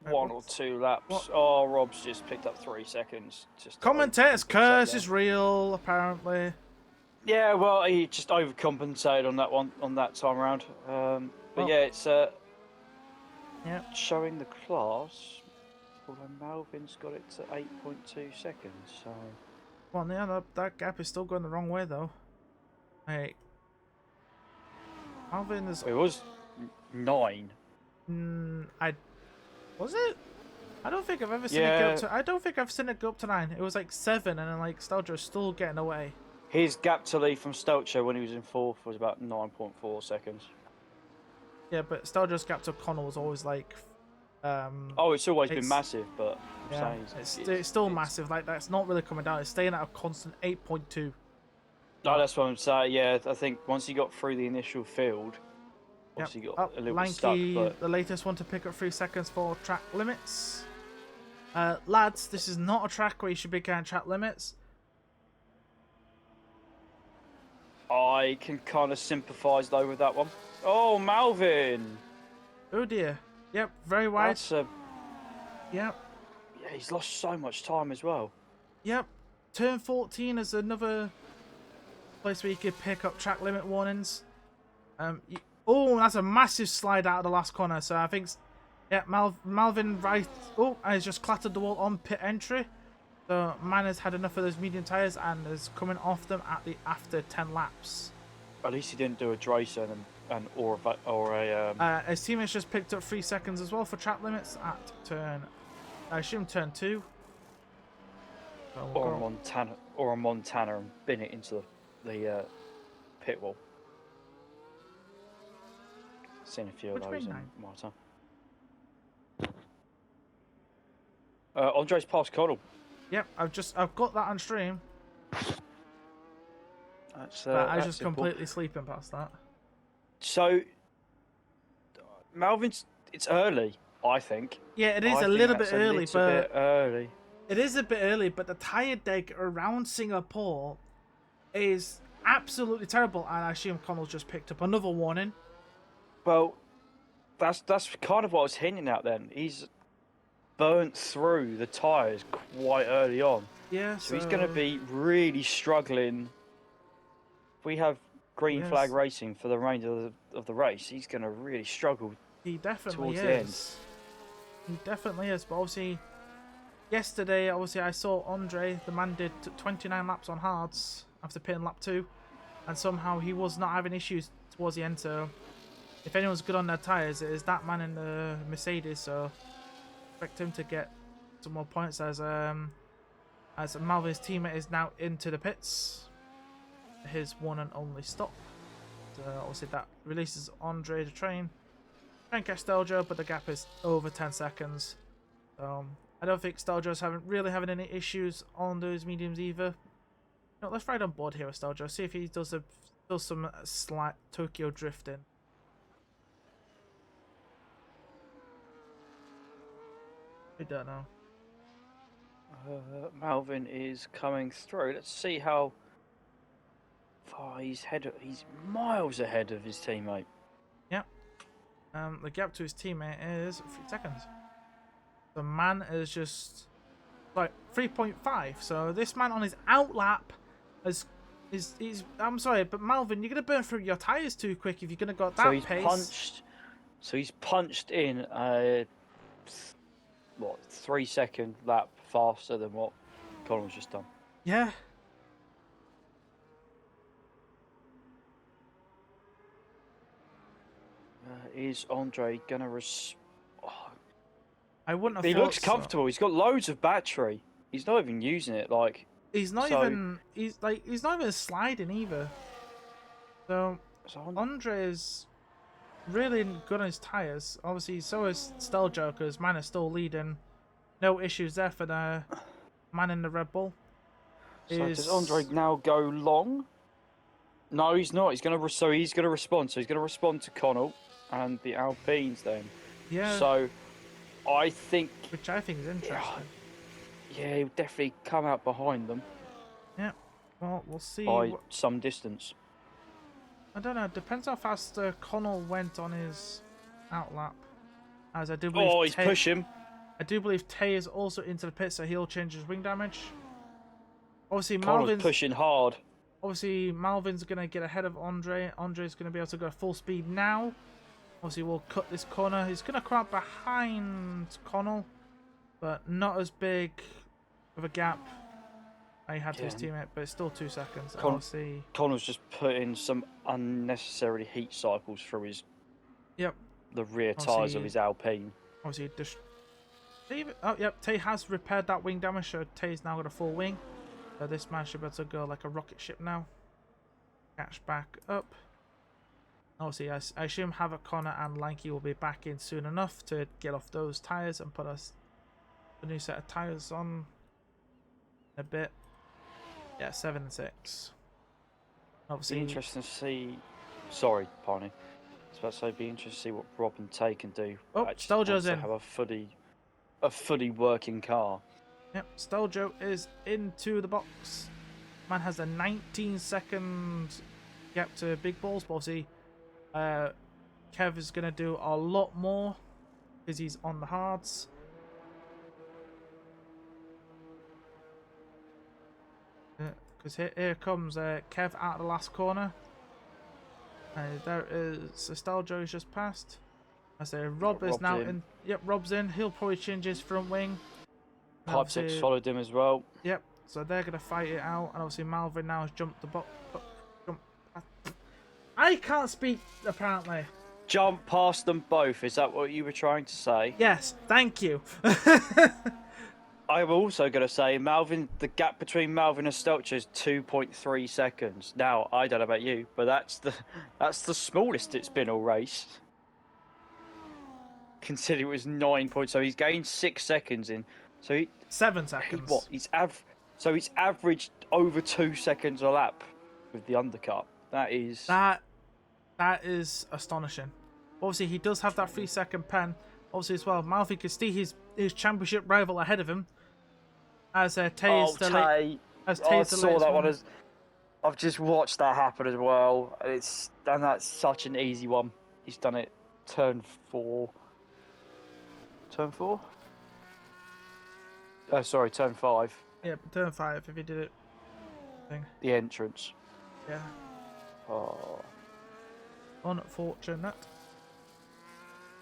[SPEAKER 2] one or two laps. What? Oh, Rob's just picked up 3 seconds.
[SPEAKER 1] Commentator's curse is real, apparently.
[SPEAKER 2] Yeah, well, he just overcompensated on that one on that time around. But yeah, it's showing the class. Although Malvin's got it to 8.2 seconds, so.
[SPEAKER 1] Well, yeah, that gap is still going the wrong way though. Hey, Malvin is.
[SPEAKER 2] It was 9.
[SPEAKER 1] Was it? I don't think I've ever seen it go up to. I don't think I've seen it go up to 9. It was like 7, and then like Steljo's still getting away.
[SPEAKER 2] His gap to lead from Steljo when he was in 4th was about 9.4 seconds.
[SPEAKER 1] Yeah, but Steljo's gap to Connell was always like.
[SPEAKER 2] It's always been massive, but
[SPEAKER 1] yeah, it's still massive. Like that's not really coming down. It's staying at a constant 8.2.
[SPEAKER 2] No, that's what I'm saying. Yeah, I think once he got through the initial field, obviously got a little bit stuck. But
[SPEAKER 1] the latest one to pick up 3 seconds for track limits. Lads, this is not a track where you should be getting track limits.
[SPEAKER 2] I can kind of sympathise though with that one. Oh, Malvin!
[SPEAKER 1] Oh dear. Yep, very wide.
[SPEAKER 2] That's
[SPEAKER 1] Yep.
[SPEAKER 2] Yeah, he's lost so much time as well.
[SPEAKER 1] Yep. Turn 14 is another place where you could pick up track limit warnings. That's a massive slide out of the last corner. So I think, Malvin right. Oh, and he's just clattered the wall on pit entry. So man has had enough of those medium tyres and is coming off them after 10 laps.
[SPEAKER 2] At least he didn't do a Drayson or a.
[SPEAKER 1] His teammates just picked up 3 seconds as well for track limits at turn. I assume turn 2. So
[SPEAKER 2] or a Montana and bin it into the pit wall. Seen a few of those in my time. Andre's past Connell.
[SPEAKER 1] Yep, I've got that on stream. I was just completely sleeping past that.
[SPEAKER 2] So, Malvin's, it's early, I think.
[SPEAKER 1] Yeah, it is a little bit early, but
[SPEAKER 2] early.
[SPEAKER 1] It is a bit early, but the tyre deck around Singapore is absolutely terrible, and I assume Connell's just picked up another warning.
[SPEAKER 2] Well, that's kind of what I was hinting at then. He's burnt through the tyres quite early on.
[SPEAKER 1] Yeah,
[SPEAKER 2] so he's going to be really struggling. If we have green flag racing for the remainder of the race, he's going to really struggle.
[SPEAKER 1] He definitely
[SPEAKER 2] towards the end.
[SPEAKER 1] He definitely is. But obviously, yesterday, I saw Andre, the man did 29 laps on hards after pitting lap 2, and somehow he was not having issues towards the end. So, if anyone's good on their tyres, it is that man in the Mercedes. So, expect him to get some more points as Malvin's teammate is now into the pits. His one and only stop. So obviously that releases Andre to try and catch Steljo, but the gap is over 10 seconds. I don't think Steljo's really having any issues on those mediums either. No, let's ride on board here with Steljo, see if he does some slight Tokyo drifting. I don't know.
[SPEAKER 2] Malvin is coming through. Let's see how far he's miles ahead of his teammate.
[SPEAKER 1] Yep. The gap to his teammate is 3 seconds. The man is just like 3.5. So this man on his outlap I'm sorry, but Malvin, you're gonna burn through your tyres too quick if you're gonna go at that pace.
[SPEAKER 2] So he's punched in a 3-second lap faster than what Connell's just done.
[SPEAKER 1] Yeah.
[SPEAKER 2] Is Andre gonna
[SPEAKER 1] I wouldn't have
[SPEAKER 2] He
[SPEAKER 1] thought
[SPEAKER 2] looks
[SPEAKER 1] so.
[SPEAKER 2] comfortable. He's got loads of battery. He's not even using it. Like
[SPEAKER 1] He's not
[SPEAKER 2] so,
[SPEAKER 1] even. He's not even sliding either. So Andre is really good on his tires. Obviously, so is Stell Joker's. Man is still leading. No issues there for the man in the Red Bull.
[SPEAKER 2] So does Andre now go long? No, he's not. He's gonna respond. So he's gonna respond to Connell and the Alpines then.
[SPEAKER 1] Yeah.
[SPEAKER 2] So I think.
[SPEAKER 1] Which I think is interesting.
[SPEAKER 2] Yeah, he'll definitely come out behind them.
[SPEAKER 1] Yeah. Well, we'll see.
[SPEAKER 2] By some distance.
[SPEAKER 1] I don't know. Depends how fast Connell went on his outlap. As I do believe.
[SPEAKER 2] Oh, he's pushing.
[SPEAKER 1] I do believe Tay is also into the pit, so he'll change his wing damage. Obviously,
[SPEAKER 2] Connell's pushing hard.
[SPEAKER 1] Obviously, Malvin's going to get ahead of Andre. Andre's going to be able to go full speed now. Obviously, we'll cut this corner. He's going to come out behind Connell, but not as big of a gap he had to his teammate, but it's still 2 seconds.
[SPEAKER 2] Connell's just put in some unnecessary heat cycles through his the rear tyres of his Alpine.
[SPEAKER 1] Obviously, Tay has repaired that wing damage, so Tay's now got a full wing. So this man should be able to go like a rocket ship now. Catch back up. Obviously, I assume Havoc, Connor and Lanky will be back in soon enough to get off those tyres and put us a new set of tyres on in a bit. Yeah, 7 and 6. Obviously,
[SPEAKER 2] be interesting to see. Sorry, Barney. I was about to say, be interesting to see what Rob and Tay can do.
[SPEAKER 1] Oh, Steljo's in.
[SPEAKER 2] Have a fully working car.
[SPEAKER 1] Yep, Steljo is into the box. Man has a 19-second gap to big balls, but obviously Kev is going to do a lot more because he's on the hards. Because here comes Kev out of the last corner. There is Steljo who's just passed. I say Rob is now in. Yep, Rob's in. He'll probably change his front wing.
[SPEAKER 2] Pipe 6 followed him as well.
[SPEAKER 1] Yep, so they're going to fight it out. And obviously Malvin now has jumped the box. I can't speak, apparently.
[SPEAKER 2] Jump past them both. Is that what you were trying to say?
[SPEAKER 1] Yes, thank you.
[SPEAKER 2] I'm also going to say the gap between Malvin and Stelcher is 2.3 seconds. Now, I don't know about you, but that's the smallest it's been all race. Considering it was 9 points, so he's gained 6 seconds in. So
[SPEAKER 1] 7 seconds.
[SPEAKER 2] He's averaged over 2 seconds a lap with the undercut. That
[SPEAKER 1] is astonishing. Obviously, he does have that 3-second pen. Obviously, as well, Malfi can see his championship rival ahead of him. As Tay is the late. As Tay is the
[SPEAKER 2] saw that one. I've just watched that happen as well. And that's such an easy one. He's done it. Turn 4. Turn 4? Oh, sorry, turn 5.
[SPEAKER 1] Yeah, turn 5 if he did it.
[SPEAKER 2] The entrance.
[SPEAKER 1] Yeah.
[SPEAKER 2] Oh.
[SPEAKER 1] Unfortunate.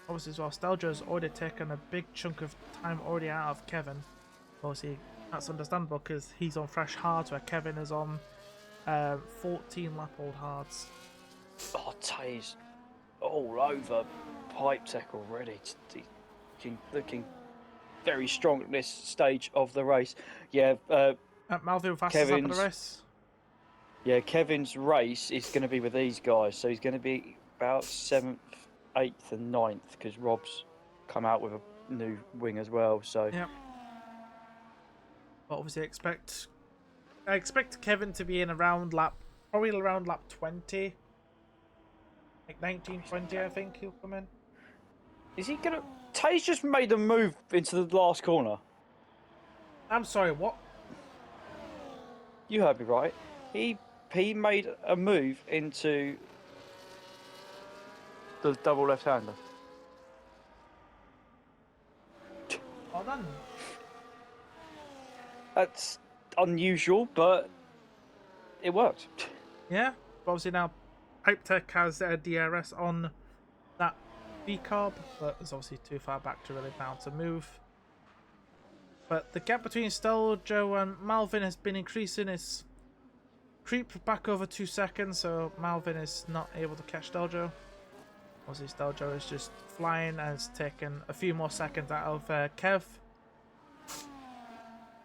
[SPEAKER 1] Obviously, as well, Steljo's already taken a big chunk of time already out of Kevin. Obviously, that's understandable because he's on fresh hards where Kevin is on 14 lap old hards.
[SPEAKER 2] Oh, Tay's all over pipe tech already. Looking very strong at this stage of the race. Yeah,
[SPEAKER 1] Malvin fastest lap of the race.
[SPEAKER 2] Yeah, Kevin's race is going to be with these guys, so he's going to be about 7th, 8th, and 9th because Rob's come out with a new wing as well. So
[SPEAKER 1] yeah. But obviously, I expect Kevin to be in probably around lap 20, like 19, 20. I think he'll come in.
[SPEAKER 2] Is he gonna? Tay's just made a move into the last corner.
[SPEAKER 1] I'm sorry, what?
[SPEAKER 2] You heard me right. He made a move into the double left-hander.
[SPEAKER 1] Well done.
[SPEAKER 2] That's unusual, but it worked.
[SPEAKER 1] Yeah, but obviously now Pipe Tech has DRS on that decarb, but it's obviously too far back to really bound to move. But the gap between Steljo and Malvin has been increasing. It's creep back over 2 seconds, so Malvin is not able to catch Steljo. Obviously, Steljo is just flying and it's taken a few more seconds out of Kev.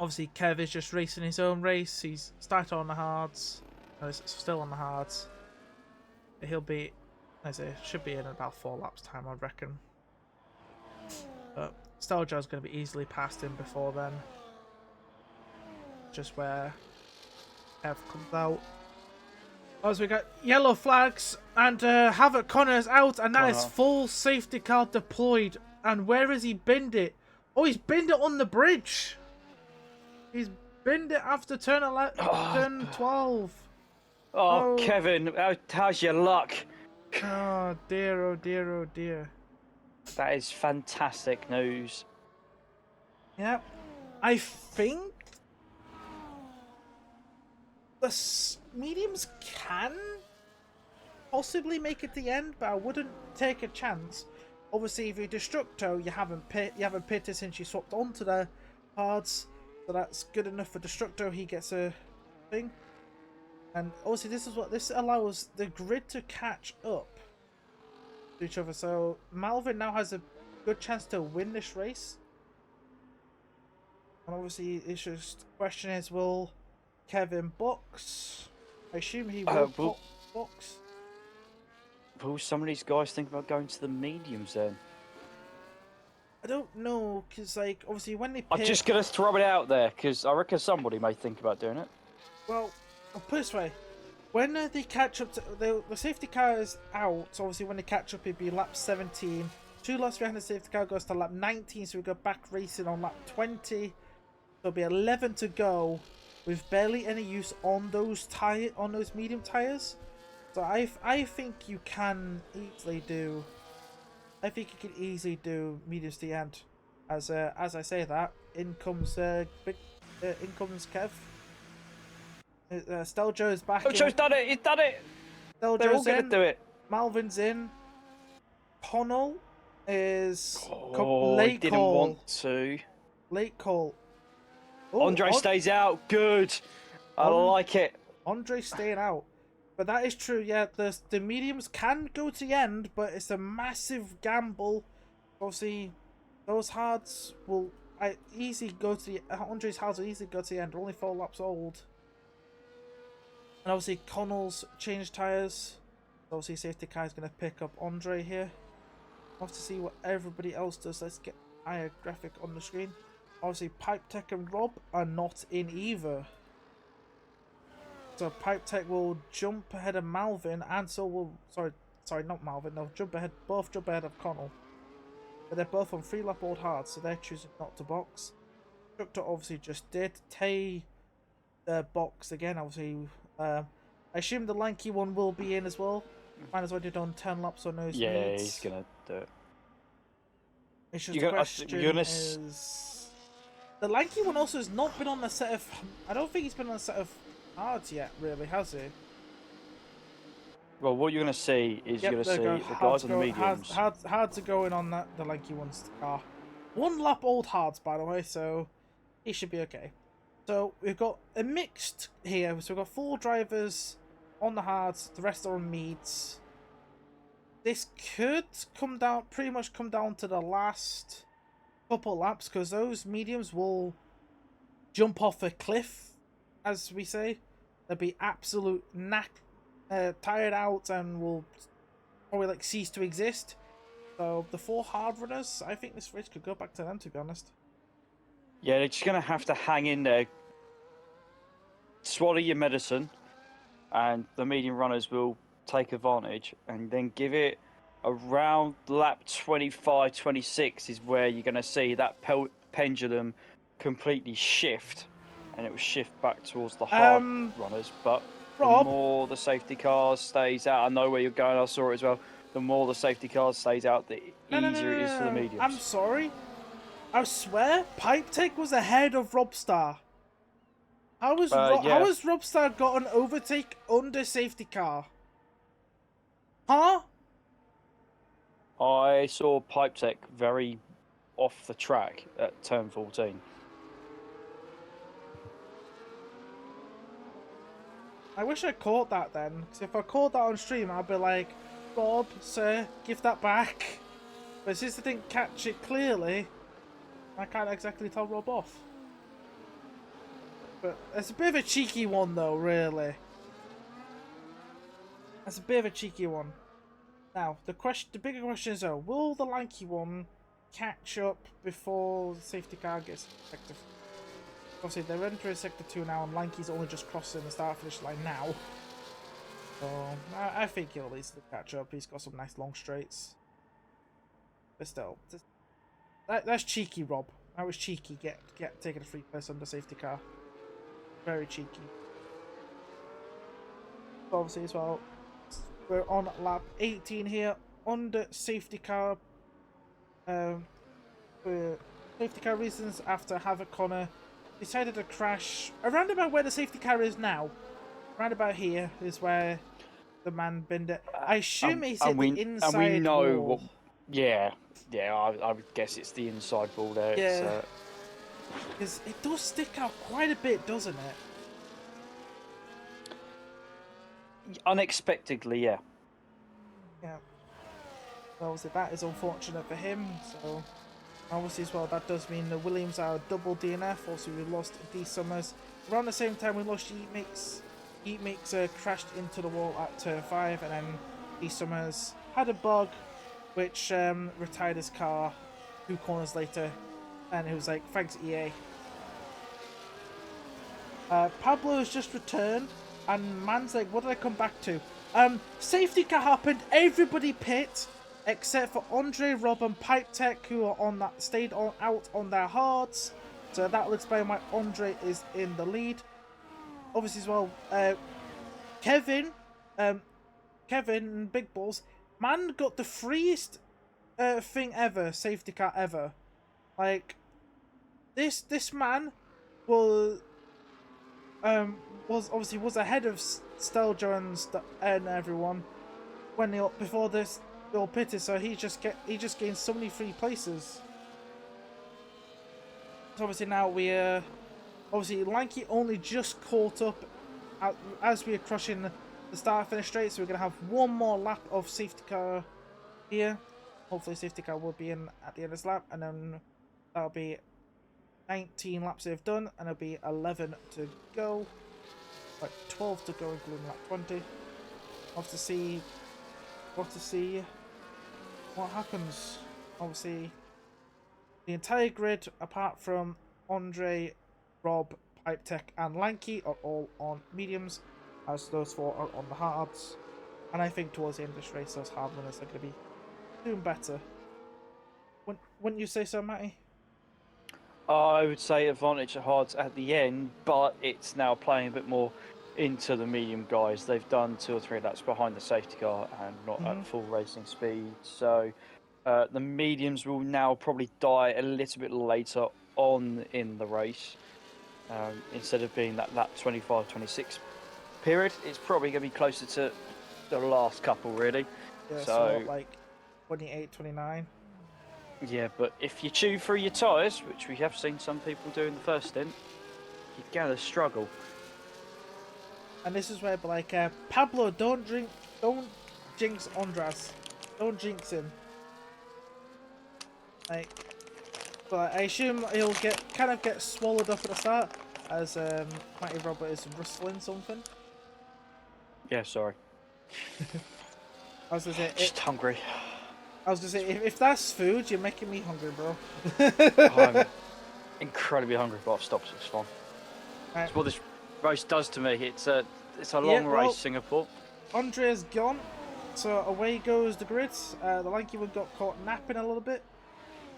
[SPEAKER 1] Obviously, Kev is just racing his own race. He's started on the hards. No, he's still on the hards. He'll be, as I say, should be in about 4 laps time, I reckon. But Steljo's going to be easily past him before then. Just where Kev comes out. As we got yellow flags and Havoc Connor's out, and that is full safety car deployed. And where has he binned it? Oh, he's binned it on the bridge. He's binned it after turn 12.
[SPEAKER 2] Oh, Kevin, how's your luck?
[SPEAKER 1] Oh dear, oh dear, oh dear.
[SPEAKER 2] That is fantastic news.
[SPEAKER 1] Yep. I think the mediums can possibly make it to the end, but I wouldn't take a chance. Obviously, if you're Destructo, you haven't pitted since you swapped onto the hards, so that's good enough for Destructo. He gets a thing, and obviously this allows the grid to catch up to each other. So Malvin now has a good chance to win this race, and obviously it's just the question is, will Kevin box? I assume he will box.
[SPEAKER 2] Will some of these guys think about going to the mediums then?
[SPEAKER 1] I don't know, because like obviously when they
[SPEAKER 2] I'm just gonna throw it out there because I reckon somebody may think about doing it.
[SPEAKER 1] Well, I'll put it this way: when they catch up to the safety car is out, so obviously when they catch up, it'd be lap 17. 2 laps behind the safety car goes to lap 19, so we go back racing on lap 20. There'll be 11 to go, with barely any use on those medium tires. So I think you can easily do. I think you can easily do mediums to the end. As I say that, in comes in comes Kev. Steljo is back.
[SPEAKER 2] Steljo's done it. He's done it.
[SPEAKER 1] Steljo's
[SPEAKER 2] They're all gonna do it.
[SPEAKER 1] Malvin's in. Connell is
[SPEAKER 2] late. He didn't want to.
[SPEAKER 1] Late call. Ooh,
[SPEAKER 2] Andre stays out. Good. I like it.
[SPEAKER 1] Andre staying out. But that is true, yeah. The mediums can go to the end, but it's a massive gamble. Obviously, those hards will easily go to the... Andre's hards will easily go to the end. They're only 4 laps old. And obviously, Connell's changed tyres. Obviously, safety car is going to pick up Andre here. We'll have to see what everybody else does. Let's get higher graphic on the screen. Obviously, Pipe Tech and Rob are not in either. So Pipe Tech will jump ahead of Malvin, and so will sorry, not Malvin. They'll both jump ahead of Connell. But they're both on 3 lap old hard, so they're choosing not to box. Destructor obviously just did. Tay box again. Obviously, I assume the lanky one will be in as well. Might as well do it on 10 laps on those.
[SPEAKER 2] Yeah, he's gonna do it.
[SPEAKER 1] It's just the question is, the lanky one also has not been on the set of. I don't think he's been on the set of hards yet, really, has he?
[SPEAKER 2] Well, what you're going to see is you're going to see the guys on the mediums.
[SPEAKER 1] Hards are going on the lanky one's car. 1 lap old hards, by the way, so he should be okay. So we've got a mixed here. So we've got 4 drivers on the hards, the rest are on mediums. This could pretty much come down to the last couple laps, because those mediums will jump off a cliff, as we say. They'll be absolute tired out and will probably cease to exist. So the 4 hard runners, I think this race could go back to them, to be honest.
[SPEAKER 2] Yeah, they're just going to have to hang in there, swallow your medicine, and the medium runners will take advantage, and then give it around lap 25, 26 is where you're going to see that pendulum completely shift. And it will shift back towards the hard runners, but
[SPEAKER 1] Rob,
[SPEAKER 2] the more the safety cars stays out, I know where you're going, I saw it as well, the more the safety cars stays out, the easier it is for the mediums.
[SPEAKER 1] I'm sorry. I swear, Pipe Tech was ahead of Robstar. How has Robstar got an overtake under safety car? Huh?
[SPEAKER 2] I saw Pipe Tech very off the track at turn 14.
[SPEAKER 1] I wish I caught that then, because if I caught that on stream, I'd be like, Bob, sir, give that back. But since I didn't catch it clearly, I can't exactly tell Rob off. But it's a bit of a cheeky one, though, really. That's a bit of a cheeky one. Now, the bigger question is, though, will the lanky one catch up before the safety car gets effective? Obviously, they're entering Sector 2 now, and Lanky's only just crossing the start-finish line now. So, I think he'll at least catch up. He's got some nice long straights. But still, that's cheeky, Rob. That was cheeky, taking a free place under safety car. Very cheeky. But obviously, as well, we're on lap 18 here, under safety car. For safety car reasons, after Havoc Connor decided to crash around about where the safety car is now. Around about here is where the man binned it. I assume he's hit the inside
[SPEAKER 2] and we know
[SPEAKER 1] wall.
[SPEAKER 2] Yeah, I would guess it's the inside wall there.
[SPEAKER 1] Yeah. Because it does stick out quite a bit, doesn't it?
[SPEAKER 2] Unexpectedly, yeah.
[SPEAKER 1] Yeah. Well, obviously that is unfortunate for him, so obviously as well that does mean the Williams are double DNF. Also we lost D Summers. Around the same time we lost Heat Mix crashed into the wall at turn 5, and then D Summers had a bug which retired his car 2 corners later, and it was like, thanks EA. Pablo has just returned, and man's like, what did I come back to? Safety car happened, everybody pit, except for Andre, Rob, and Pipe Tech, who are on that out on their hards. So that will explain why Andre is in the lead. Obviously as well, Kevin and Big Balls, man got the freest thing ever, safety car ever. Like, this man was ahead of Steljo and everyone when before this all pitted, so he just gained so many free places. So obviously now we obviously Lanky only just caught up as we are crushing the start finish straight, so we're gonna have one more lap of safety car here. Hopefully safety car will be in at the end of this lap, and then that'll be 19 laps they've done, and it'll be 11 to go. Like 12 to go, including lap 20. Off to see what happens. Obviously, the entire grid, apart from Andre, Rob, Pipe Tech, and Lanky, are all on mediums, as those 4 are on the hards. And I think towards the end of this race, those hard runners are going to be doing better. Wouldn't you say so, Matty?
[SPEAKER 2] I would say advantage of hards at the end, but it's now playing a bit more into the medium guys. They've done 2 or 3 laps behind the safety car and not at full racing speed. So the mediums will now probably die a little bit later on in the race. Instead of being that 25-26 period, it's probably going to be closer to the last couple, really.
[SPEAKER 1] Yeah, so like 28, 29.
[SPEAKER 2] Yeah, but if you chew through your tyres, which we have seen some people do in the first stint, you're going to struggle.
[SPEAKER 1] And this is where, like, Pablo, don't jinx Andras. Don't jinx him. Like, but I assume he'll kind of get swallowed up at the start, as Matty Robert is rustling something.
[SPEAKER 2] Yeah, sorry.
[SPEAKER 1] I was gonna say,
[SPEAKER 2] just hungry.
[SPEAKER 1] I was gonna say, if that's food, you're making me hungry, bro.
[SPEAKER 2] I'm incredibly hungry, but I've stopped. It's fine.
[SPEAKER 1] Right.
[SPEAKER 2] It's what this race does to me. It's a long race, Singapore.
[SPEAKER 1] Andre's gone, so away goes the grid. The lanky one got caught napping a little bit,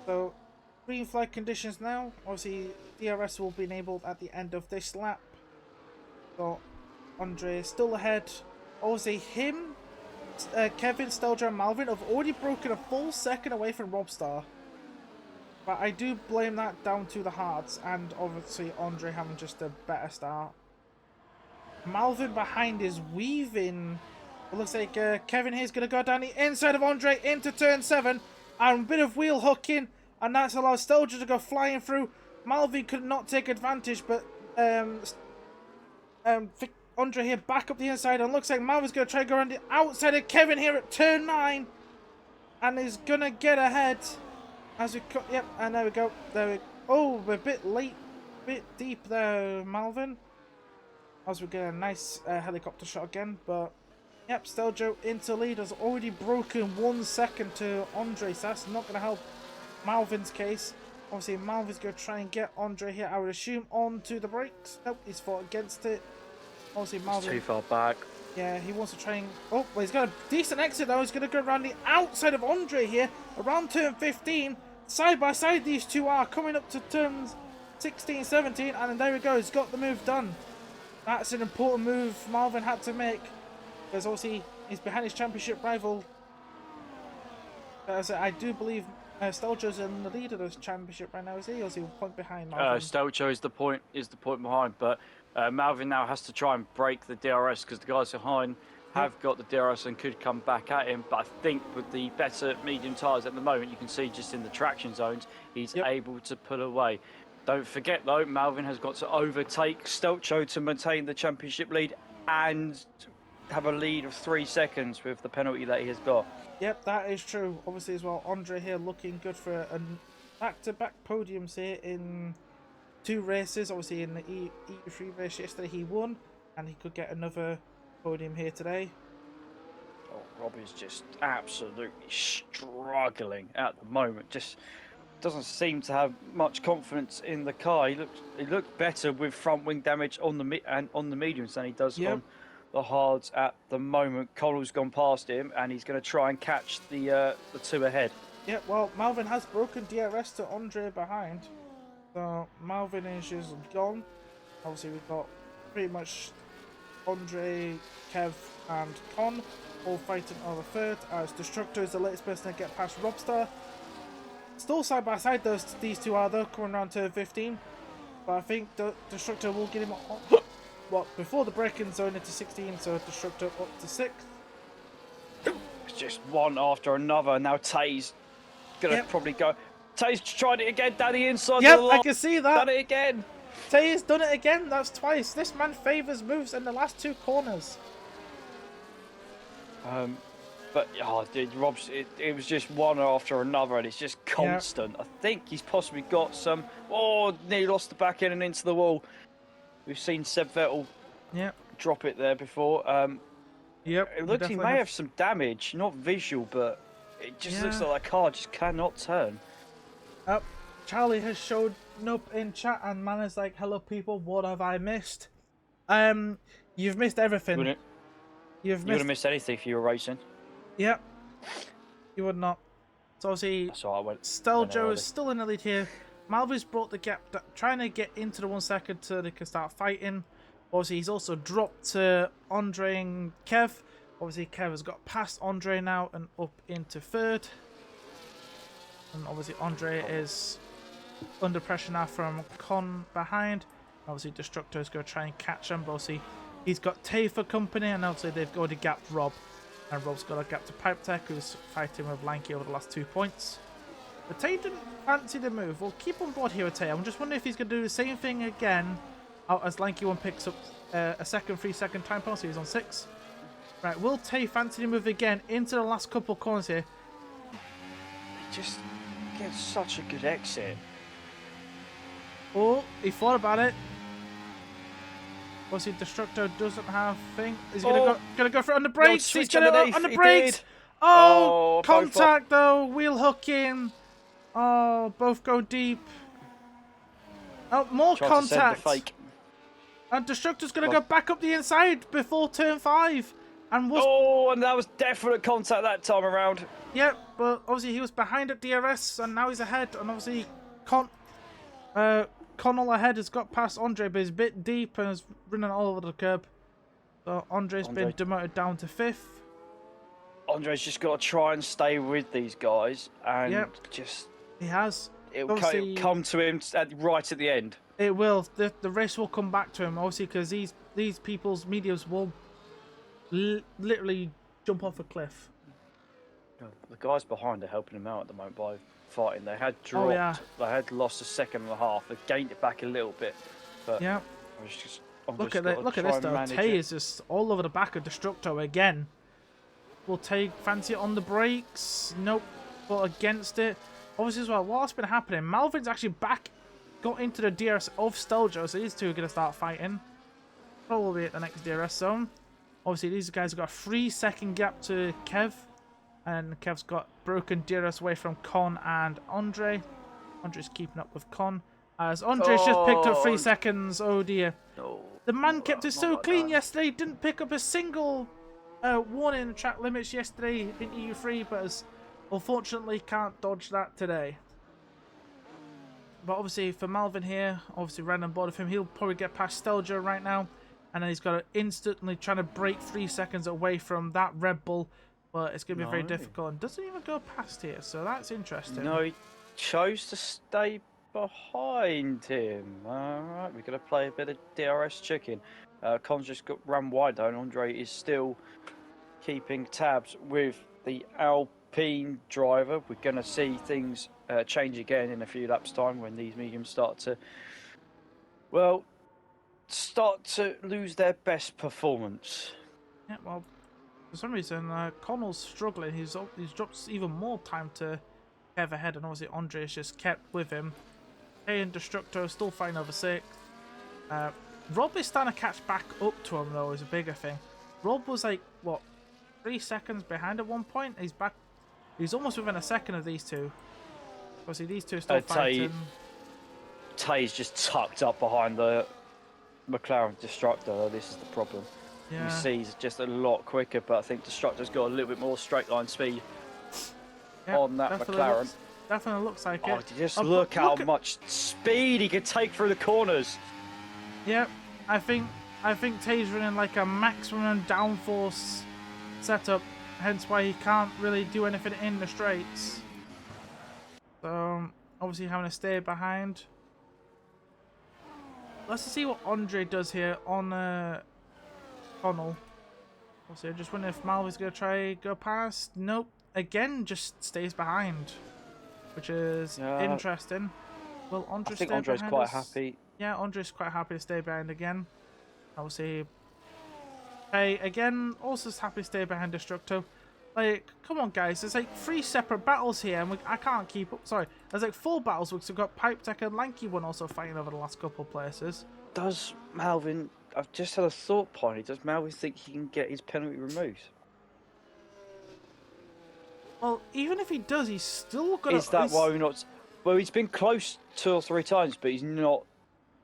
[SPEAKER 1] so green flag conditions now. Obviously, DRS will be enabled at the end of this lap. So Andre still ahead. Obviously, him, Kevin, Stelger, and Malvin have already broken a full second away from Robstar. But I do blame that down to the hards, and obviously Andre having just a better start. Malvin behind is weaving It looks like Kevin here's going to go down the inside of Andre into turn 7. And a bit of wheel hooking. And that's allowed Stelger to go flying through. Malvi could not take advantage, but Andre here back up the inside. And looks like Malvi's going to try to go around the outside of Kevin here at turn 9. And is going to get ahead. As we cut, yep, and there we go. Oh, we're a bit late. Bit deep there, Malvin. As we get a nice helicopter shot again, but yep, Steljo into lead has already broken 1 second to Andre, so that's not going to help Malvin's case. Obviously, Malvin's going to try and get Andre here, I would assume, onto the brakes. Nope, he's fought against it. Obviously, Malvin...
[SPEAKER 2] He's too far back.
[SPEAKER 1] Yeah, he wants to try and... Oh, well, he's got a decent exit, though. He's going to go around the outside of Andre here, around turn 15. Side by side, these two are coming up to turns 16, 17, and there we go. He's got the move done. That's an important move Malvin had to make, because obviously he's behind his championship rival. I do believe Steljo's in the lead of this championship right now, is he? Or is he 1 point behind Malvin?
[SPEAKER 2] Steljo is the point behind, but Malvin now has to try and break the DRS because the guys behind have got the DRS and could come back at him. But I think with the better medium tyres at the moment, you can see just in the traction zones, he's able to pull away. Don't forget though, Malvin has got to overtake Steljo to maintain the championship lead and have a lead of 3 seconds with the penalty that he has got.
[SPEAKER 1] Yep, that is true. Obviously as well, Andre here looking good for a back-to-back podiums here in 2 races. Obviously in the EU3 race yesterday he won, and he could get another podium here today.
[SPEAKER 2] Oh, Robbie's just absolutely struggling at the moment. Just doesn't seem to have much confidence in the car. He looked better with front wing damage on the mediums than he does on the hards at the moment. Connell's gone past him, and he's going to try and catch the 2 ahead. Yeah,
[SPEAKER 1] well, Malvin has broken DRS to Andre behind, so Malvin is just gone. Obviously, we've got pretty much Andre, Kev, and Con all fighting over third, as Destructor is the latest person to get past Robstar. Still side by side, these two are though, coming around to 15. But I think the Destructor will get him before the braking zone into 16, so Destructor up to 6.
[SPEAKER 2] It's just one after another. Now Tay's gonna probably go. Tay's tried it again down the inside.
[SPEAKER 1] Yep, I can see that.
[SPEAKER 2] Done it again.
[SPEAKER 1] Tay has done it again. That's twice. This man favours moves in the last 2 corners.
[SPEAKER 2] But oh, dude, Rob's it was just one after another, and it's just constant. I think he's possibly got some. Oh, nearly lost the back end and into the wall. We've seen Seb Vettel drop it there before. It looks he may have some damage, not visual, but it just looks like that car just cannot turn.
[SPEAKER 1] Charlie has showed up in chat, and man is like, "Hello, people. What have I missed?" You've missed everything. You wouldn't have
[SPEAKER 2] missed anything if you were racing.
[SPEAKER 1] Yep. You would not. So obviously, Steljo is still in the lead here. Malvi's brought the gap, trying to get into the 1 second so they can start fighting. Obviously, he's also dropped to Andre and Kev. Obviously, Kev has got past Andre now and up into 3rd. And obviously, Andre is under pressure now from Con behind. Obviously, Destructor is going to try and catch him. But obviously, he's got Tay for company, and obviously, they've already gapped Rob. And Rob's got a gap to Pipe Tech, who's fighting with Lanky over the last 2 points. But Tay didn't fancy the move. We'll keep on board here with Tay. I'm just wondering if he's going to do the same thing again as Lanky one picks up a 3-second time penalty. He's on 6. Right, will Tay fancy the move again into the last couple of corners here?
[SPEAKER 2] He just gets such a good exit.
[SPEAKER 1] Oh, he thought about it. Obviously, Destructo doesn't have thing. Is he gonna go for it on the brakes? He's gonna on the brakes. Oh, contact though. Wheel hooking. Oh, both go deep. Oh, more contact. And Destructor's gonna go back up the inside before turn 5. And
[SPEAKER 2] and that was definite contact that time around.
[SPEAKER 1] Yep, but obviously he was behind at DRS, and now he's ahead. And obviously, Connell ahead has got past Andre, but he's a bit deep and is running all over the curb. So Andre's been demoted down to 5th.
[SPEAKER 2] Andre's just got to try and stay with these guys, and
[SPEAKER 1] he has.
[SPEAKER 2] It will come to him right at the end.
[SPEAKER 1] It will. The race will come back to him, obviously, because these people's mediums will literally jump off a cliff.
[SPEAKER 2] The guys behind are helping him out at the moment by fighting. They had dropped.
[SPEAKER 1] Oh, yeah.
[SPEAKER 2] They had lost a second and a half. They gained it back a little bit, but
[SPEAKER 1] Yeah. Look at this though. Tay is just all over the back of Destructo again. Will Tay fancy it on the brakes? Nope. But against it. Obviously as well, what's been happening, Malvin's actually got into the DRS of Steljo, so these two are going to start fighting. Probably at the next DRS zone. Obviously these guys have got a 3-second gap to Kev. And Kev's got broken DRS away from Con and Andre. Andre's keeping up with Con. As Andre's just picked up 3 seconds. Oh dear.
[SPEAKER 2] No,
[SPEAKER 1] The man kept it so clean yesterday. Didn't pick up a single warning track limits yesterday in EU3. But has unfortunately can't dodge that today. But obviously for Malvin here, obviously right on board of him, he'll probably get past Steljo right now. And then he's got to instantly trying to break 3 seconds away from that Red Bull. But it's going to be very difficult and doesn't even go past here, so that's interesting.
[SPEAKER 2] No, he chose to stay behind him. Alright, we're going to play a bit of DRS chicken. Con's just got run wide though, and Andre is still keeping tabs with the Alpine driver. We're going to see things change again in a few laps' time when these mediums start to, well, lose their best performance.
[SPEAKER 1] Yeah, well, for some reason, Connell's struggling. He's dropped even more time to Kev ahead, and obviously Andre's just kept with him. Hey and Destructo still fighting over 6th. Rob is starting to catch back up to him, though, is a bigger thing. Rob was like, what, 3 seconds behind at one point? He's back. He's almost within a second of these two. Obviously, these two are still fighting.
[SPEAKER 2] Tay's just tucked up behind the McLaren Destructor. This is the problem.
[SPEAKER 1] Yeah.
[SPEAKER 2] You see he's just a lot quicker, but I think Destructor's got a little bit more straight line speed on that McLaren.
[SPEAKER 1] Definitely looks like it.
[SPEAKER 2] Just look how much speed he can take through the corners.
[SPEAKER 1] Yep, I think Tay's running like a maximum downforce setup, hence why he can't really do anything in the straights. So obviously having to stay behind. Let's see what Andre does here on Connell. Obviously, I just wonder if Malvin's gonna try go past. Nope. Again, just stays behind, which is interesting. Will Andre stay behind? I think Andre's quite happy. Yeah, Andre's quite happy to stay behind again. Obviously, Hey again, also happy to stay behind Destructo. Like, come on, guys. There's like 3 separate battles here, and I can't keep up. Sorry, there's like 4 battles because we've got Pipe Tech and Lanky one also fighting over the last couple of places.
[SPEAKER 2] Does Malvin? I've just had a thought, Piney. Does Malvin think he can get his penalty removed?
[SPEAKER 1] Well, even if he does, he's still got.
[SPEAKER 2] Is that why we're not? Well, he's been close 2 or 3 times, but he's not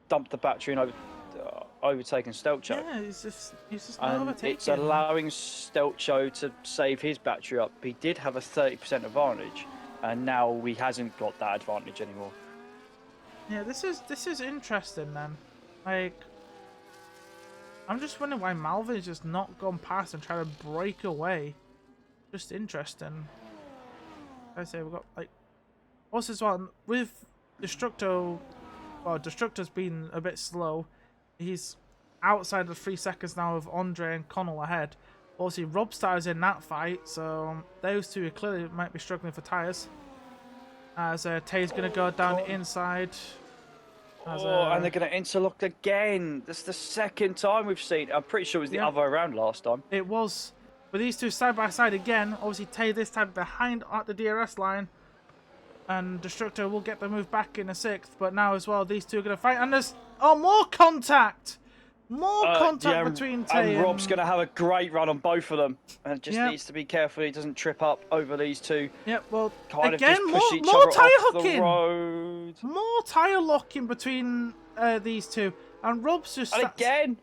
[SPEAKER 2] dumped the battery and overtaken Stelcho.
[SPEAKER 1] Yeah, he's just not overtaken.
[SPEAKER 2] It's allowing Stelcho to save his battery up. He did have a 30% advantage, and now he hasn't got that advantage anymore.
[SPEAKER 1] Yeah, this is interesting then. Like, I'm just wondering why Malvin's just not gone past and try to break away. Just interesting. I say we've got like also as well with Destructo. Well, Destructo's been a bit slow. He's outside of 3 seconds now with Andre and Connell ahead. Obviously, Robstar's in that fight, so those two clearly might be struggling for tyres. As Tay's going to go down inside.
[SPEAKER 2] And they're going to interlock again. That's the 2nd time we've seen. I'm pretty sure it was the other way around last time.
[SPEAKER 1] It was. But these two side by side again. Obviously, Tay this time behind at the DRS line. And Destructo will get the move back in a 6th. But now as well, these two are going to fight. And there's more contact! More contact between Tay
[SPEAKER 2] and Rob's going to have a great run on both of them. And just needs to be careful he doesn't trip up over these two.
[SPEAKER 1] Yep, well,
[SPEAKER 2] kind
[SPEAKER 1] again,
[SPEAKER 2] of just push each
[SPEAKER 1] more
[SPEAKER 2] other
[SPEAKER 1] tyre
[SPEAKER 2] off
[SPEAKER 1] hooking!
[SPEAKER 2] The road.
[SPEAKER 1] More tyre locking between these two. And Rob's just...
[SPEAKER 2] And again!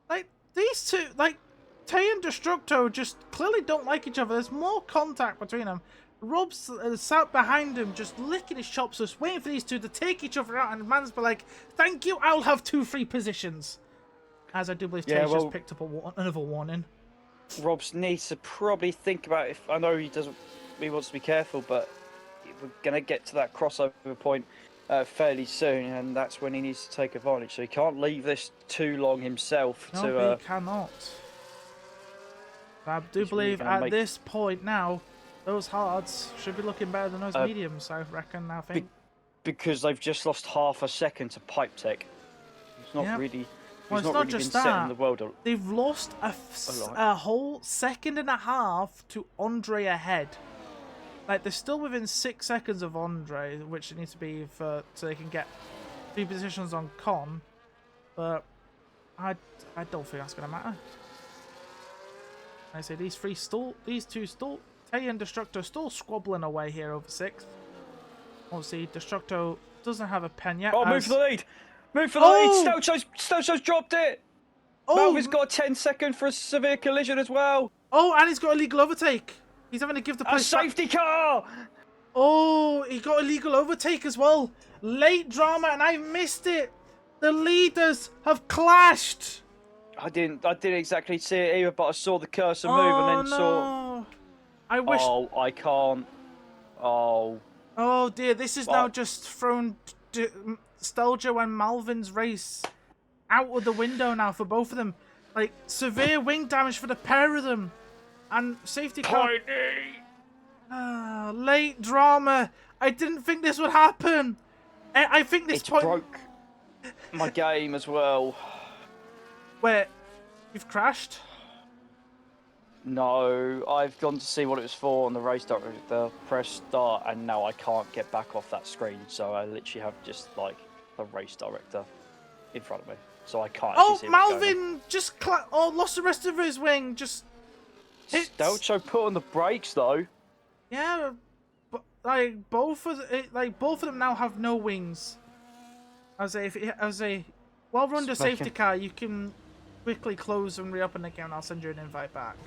[SPEAKER 1] Like, these two, like, Tay and Destructo just clearly don't like each other. There's more contact between them. Rob's sat behind him, just licking his chops, just waiting for these two to take each other out, and man's be like, thank you, I'll have 2 free positions. As I do believe Tay's just picked up another warning.
[SPEAKER 2] Rob's needs to probably think about if I know he wants to be careful, but we're going to get to that crossover point fairly soon, and that's when he needs to take advantage. So he can't leave this too long himself.
[SPEAKER 1] No, he cannot. I do
[SPEAKER 2] He's really
[SPEAKER 1] believe
[SPEAKER 2] gonna
[SPEAKER 1] at
[SPEAKER 2] make-
[SPEAKER 1] this point now, those hards should be looking better than those mediums, I reckon, I think.
[SPEAKER 2] Because they've just lost half a second to pipe tech. He's not
[SPEAKER 1] Yep.
[SPEAKER 2] really.
[SPEAKER 1] Well,
[SPEAKER 2] He's
[SPEAKER 1] it's
[SPEAKER 2] not
[SPEAKER 1] not
[SPEAKER 2] really been
[SPEAKER 1] just
[SPEAKER 2] setting
[SPEAKER 1] that.
[SPEAKER 2] the world.
[SPEAKER 1] They've lost a whole second and a half to Andre ahead. Like, they're still within 6 seconds of Andre, which it needs to be so they can get 3 positions on Con. But I don't think that's going to matter. I say these two still, Tay and Destructo still squabbling away here over 6th. Obviously, Destructo doesn't have a pen yet.
[SPEAKER 2] Oh, move for the lead! Move for the lead! Stelcho's dropped it! Malvin's got a 10-second for a severe collision as well!
[SPEAKER 1] Oh, and he's got a legal overtake! He's having to give the
[SPEAKER 2] A
[SPEAKER 1] place
[SPEAKER 2] safety car!
[SPEAKER 1] Oh, he got a legal overtake as well. Late drama, and I missed it. The leaders have clashed.
[SPEAKER 2] I didn't exactly see it either, but I saw the cursor move and then saw.
[SPEAKER 1] I wish.
[SPEAKER 2] Oh, I can't. Oh.
[SPEAKER 1] Oh dear, this is now just thrown Steljo and Malvin's race out of the window now for both of them. Like, severe wing damage for the pair of them. And safety car. Late drama. I didn't think this would happen. I think this point
[SPEAKER 2] broke my game as well.
[SPEAKER 1] Where you've crashed.
[SPEAKER 2] No, I've gone to see what it was for on the race director, press start, and now I can't get back off that screen. So I literally have just like the race director in front of me, so I can't.
[SPEAKER 1] Oh,
[SPEAKER 2] see what's going on.
[SPEAKER 1] Malvin just lost the rest of his wing. Just hits.
[SPEAKER 2] Stelcho put on the brakes though.
[SPEAKER 1] Yeah, but like both of them now have no wings. As a well run to safety car, you can quickly close and reopen again. I'll send you an invite back.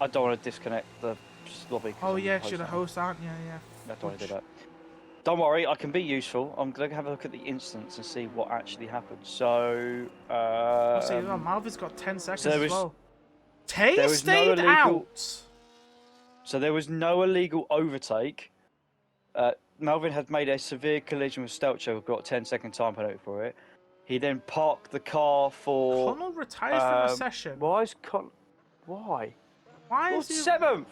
[SPEAKER 2] I don't want to disconnect the lobby.
[SPEAKER 1] Oh yeah, you're the host, aren't you? Yeah.
[SPEAKER 2] I don't want to do that. Don't worry, I can be useful. I'm going to have a look at the instance and see what actually happened. So,
[SPEAKER 1] Malvin's got 10 seconds as well. Tay
[SPEAKER 2] there was
[SPEAKER 1] stayed out.
[SPEAKER 2] So there was no illegal overtake. Malvin had made a severe collision with Stelcho, who got a 10-second time penalty for it. He then parked the car for...
[SPEAKER 1] Connell retires from the session.
[SPEAKER 2] Why is Why?
[SPEAKER 1] Why is he...
[SPEAKER 2] 7th?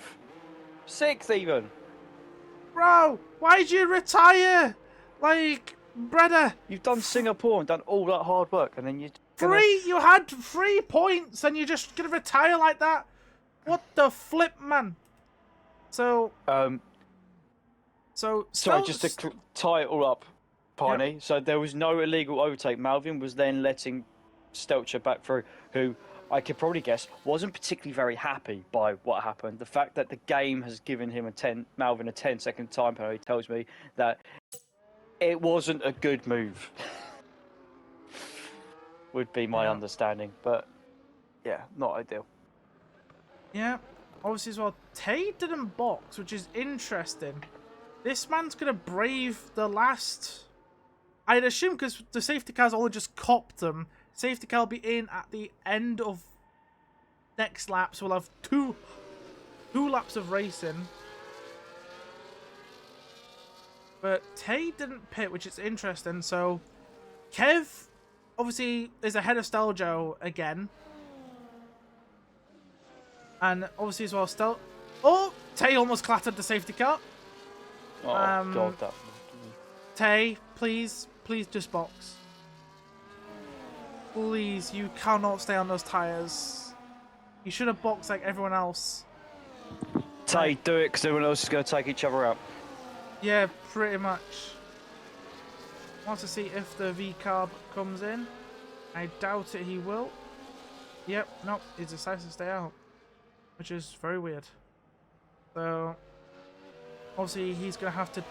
[SPEAKER 2] 6th even?
[SPEAKER 1] Bro, why'd you retire? Like, brother.
[SPEAKER 2] You've done Singapore and done all that hard work, and then you...
[SPEAKER 1] You had 3 points, and you're just gonna retire like that? What the flip, man? So...
[SPEAKER 2] Sorry, just to tie it all up, Piney.
[SPEAKER 1] Yep.
[SPEAKER 2] So there was no illegal overtake. Malvin was then letting Stelcher back through, who I could probably guess wasn't particularly very happy by what happened. The fact that the game has given him Malvin a 10-second time penalty tells me that it wasn't a good move. Would be my understanding, but yeah, not ideal.
[SPEAKER 1] Yeah, obviously as well, Tay didn't box, which is interesting. This man's gonna brave the last... I'd assume because the safety car's only just copped them. Safety car will be in at the end of next lap, so we'll have two laps of racing. But Tay didn't pit, which is interesting. So Kev obviously is ahead of Steljo again. And obviously as well, oh, Tay almost clattered the safety car.
[SPEAKER 2] Oh, God, that...
[SPEAKER 1] Tay, please just box. Please, you cannot stay on those tyres. You should have boxed like everyone else.
[SPEAKER 2] Tay, do it, because everyone else is going to take each other out.
[SPEAKER 1] Yeah, pretty much. Want to see if the V-carb comes in. I doubt it he will. Yep, nope, he decides to stay out. Which is very weird. So, obviously he's going to have to...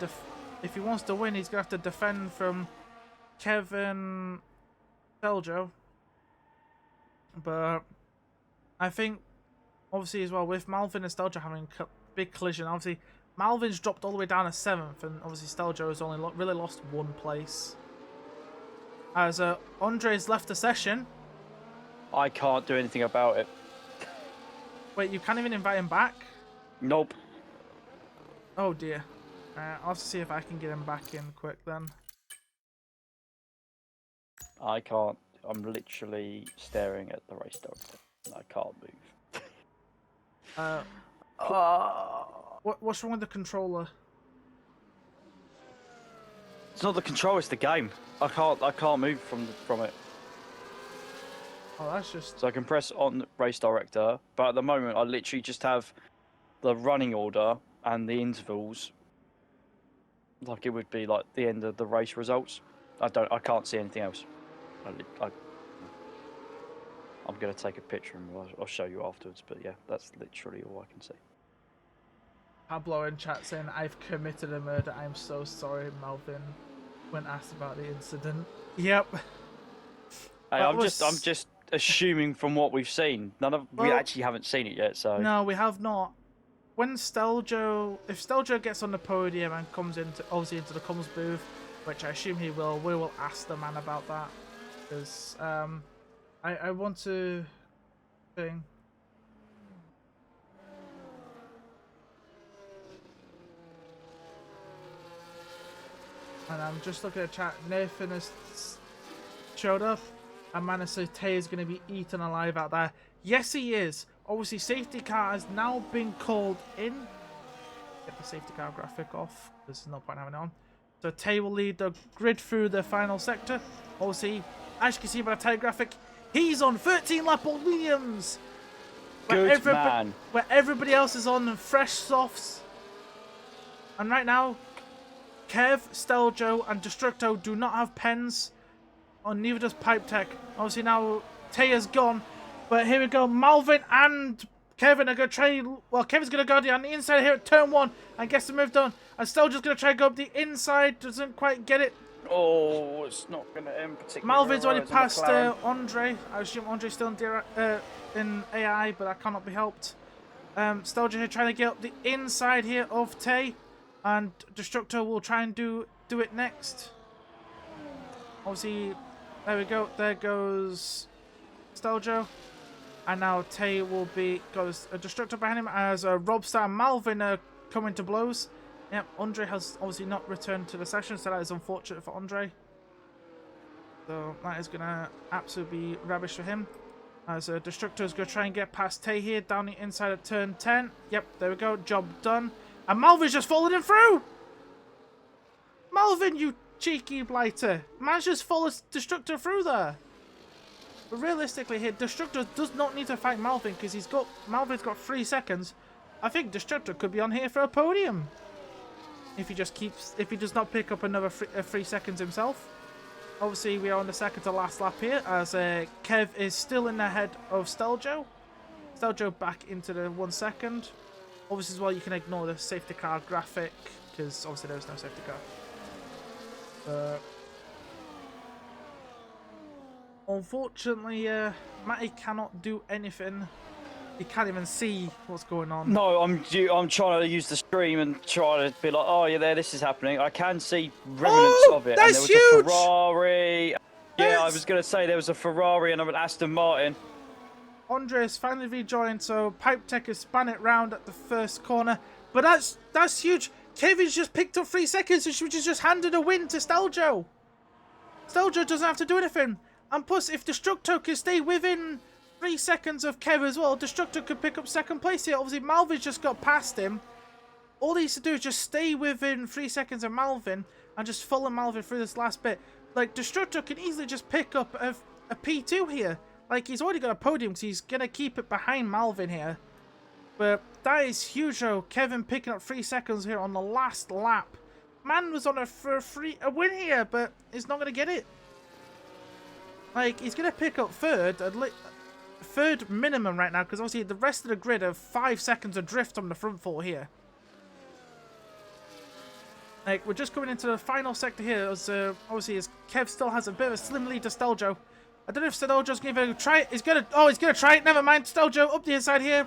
[SPEAKER 1] if he wants to win, he's going to have to defend from Kevin Beljo. But I think, obviously as well, with Malvin and Steljo having a big collision, obviously Malvin's dropped all the way down to 7th, and obviously Steljo has only really lost 1 place. As Andre's left the session.
[SPEAKER 2] I can't do anything about it.
[SPEAKER 1] Wait, you can't even invite him back?
[SPEAKER 2] Nope.
[SPEAKER 1] Oh dear. I'll have to see if I can get him back in quick then.
[SPEAKER 2] I can't. I'm literally staring at the race director. I can't move.
[SPEAKER 1] Uh,
[SPEAKER 2] Uh,
[SPEAKER 1] what's wrong with the controller?
[SPEAKER 2] it's not the control, it's the game. I can't move from it.
[SPEAKER 1] Oh, that's just.
[SPEAKER 2] So I can press on race director, but at the moment I literally just have the running order and the intervals. Like it would be like the end of the race results. I can't see anything else. I'm gonna take a picture and I'll show you afterwards. But yeah, that's literally all I can see.
[SPEAKER 1] Pablo in chat saying, I've committed a murder. I'm so sorry, Malvin, when asked about the incident. Yep.
[SPEAKER 2] Hey, I'm just assuming from what we've seen. We actually haven't seen it yet, so.
[SPEAKER 1] No, we have not. When Steljo, if Steljo gets on the podium and comes into the comms booth, which I assume he will, we will ask the man about that. Because I want to thing. And I'm just looking at chat. Nathan has showed up. And man says Tay is going to be eaten alive out there. Yes, he is. Obviously, safety car has now been called in. Get the safety car graphic off. There's no point having it on. So Tay will lead the grid through the final sector. Obviously, as you can see by the Tay graphic, he's on 13 lap on Williams.
[SPEAKER 2] Good man.
[SPEAKER 1] Where everybody else is on fresh softs. And right now, Kev, Steljo, and Destructo do not have pens. Oh, neither does Pipe Tech. Obviously now Taya's gone. But here we go. Malvin and Kevin are going to try. Well, Kevin's going to go down the inside here at turn 1 and gets the move done. And Steljo's going to try and go up the inside. Doesn't quite get it.
[SPEAKER 2] Oh, it's not going to end particularly.
[SPEAKER 1] Malvin's already passed Andre. I assume Andre's still in AI, but that cannot be helped. Steljo here trying to get up the inside here of Tay. And Destructo will try and do it next. Obviously, there we go. There goes Steljo. And now Tay will goes a Destructo behind him as Robstar and Malvin are coming to blows. Yep, Andre has obviously not returned to the session, so that is unfortunate for Andre. So that is going to absolutely be rubbish for him. As Destructo is going to try and get past Tay here down the inside of turn 10. Yep, there we go. Job done. And Malvin's just followed him through! Malvin, you cheeky blighter. Man's just followed Destructo through there. But realistically here, Destructo does not need to fight Malvin because Malvin's got 3 seconds. I think Destructo could be on here for a podium. If he does not pick up another 3 seconds himself. Obviously, we are on the second to last lap here as Kev is still in the head of Steljo. Steljo back into the 1 second. Obviously, as well, you can ignore the safety car graphic because obviously there's no safety car. Unfortunately, Matty cannot do anything. He can't even see what's going on.
[SPEAKER 2] No, I'm trying to use the stream and try to be like, oh yeah, this is happening. I can see remnants of it.
[SPEAKER 1] That's
[SPEAKER 2] and there was
[SPEAKER 1] huge!
[SPEAKER 2] a Ferrari. Yeah, I was going to say there was a Ferrari and an Aston Martin.
[SPEAKER 1] Andres finally rejoined, so Pipe Tech has spun it round at the first corner. But that's huge. Kevin's just picked up 3 seconds, which is just handed a win to Steljo. Steljo doesn't have to do anything. And plus, if Destructo can stay within 3 seconds of Kev as well, Destructo could pick up second place here. Obviously, Malvin's just got past him. All he needs to do is just stay within 3 seconds of Malvin and just follow Malvin through this last bit. Like, Destructo can easily just pick up a P2 here. Like, he's already got a podium, so he's going to keep it behind Malvin here. But that is huge, though. Kevin picking up 3 seconds here on the last lap. Man was on a win here, but he's not going to get it. Like, he's going to pick up third minimum right now, because obviously the rest of the grid have 5 seconds adrift on the front four here. Like, we're just coming into the final sector here, as obviously as Kev still has a bit of a slim lead to Steljo. I don't know if Steljo's going to try it. He's going to try it. Never mind. Steljo up the inside here.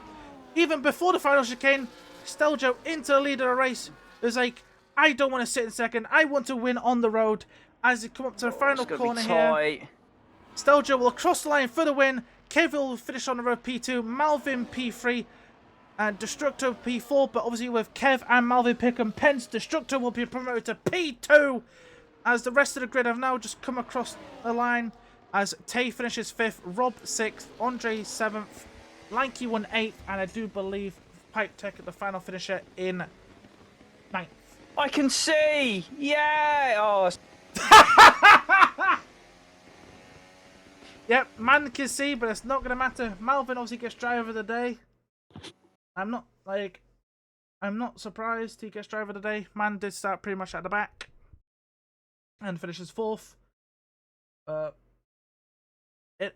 [SPEAKER 1] Even before the final chicane, Steljo into the lead of the race. It's like, I don't want to sit in second. I want to win on the road. As he come up to the final corner here, Steljo will cross the line for the win. Kev will finish on the road P2. Malvin P3. And Destructo P4. But obviously with Kev and Malvin picking pens, Destructo will be promoted to P2. As the rest of the grid have now just come across the line. As Tay finishes 5th, Rob 6th, Andre 7th, Lanky won 8th, and I do believe Pipe Tech at the final finisher in 9th.
[SPEAKER 2] I can see! Yeah! Oh,
[SPEAKER 1] Yep, man can see, but it's not going to matter. Malvin obviously gets driver of the day. I'm not surprised he gets driver of the day. Man did start pretty much at the back and finishes 4th.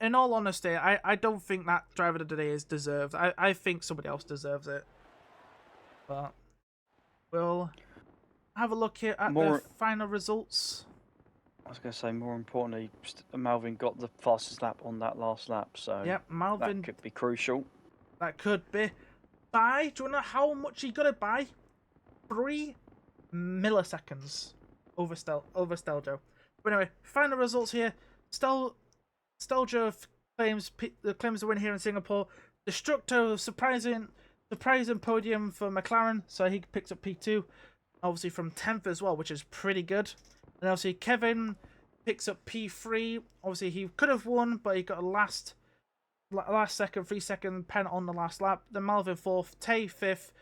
[SPEAKER 1] In all honesty, I don't think that driver of the day is deserved. I think somebody else deserves it. But we'll have a look here at the final results.
[SPEAKER 2] I was going to say, more importantly, Malvin got the fastest lap on that last lap, so
[SPEAKER 1] yep, Malvin,
[SPEAKER 2] that could be crucial.
[SPEAKER 1] That could be. Do you want to know how much he got it by? 3 milliseconds over Steljo. But anyway, final results here. Steljo claims the win here in Singapore. Destructo surprising podium for McLaren, so he picks up P2, obviously from 10th as well, which is pretty good. And obviously Kevin picks up P3. Obviously he could have won, but he got a last second, 3-second pen on the last lap. Then Malvin 4th, Tay 5th,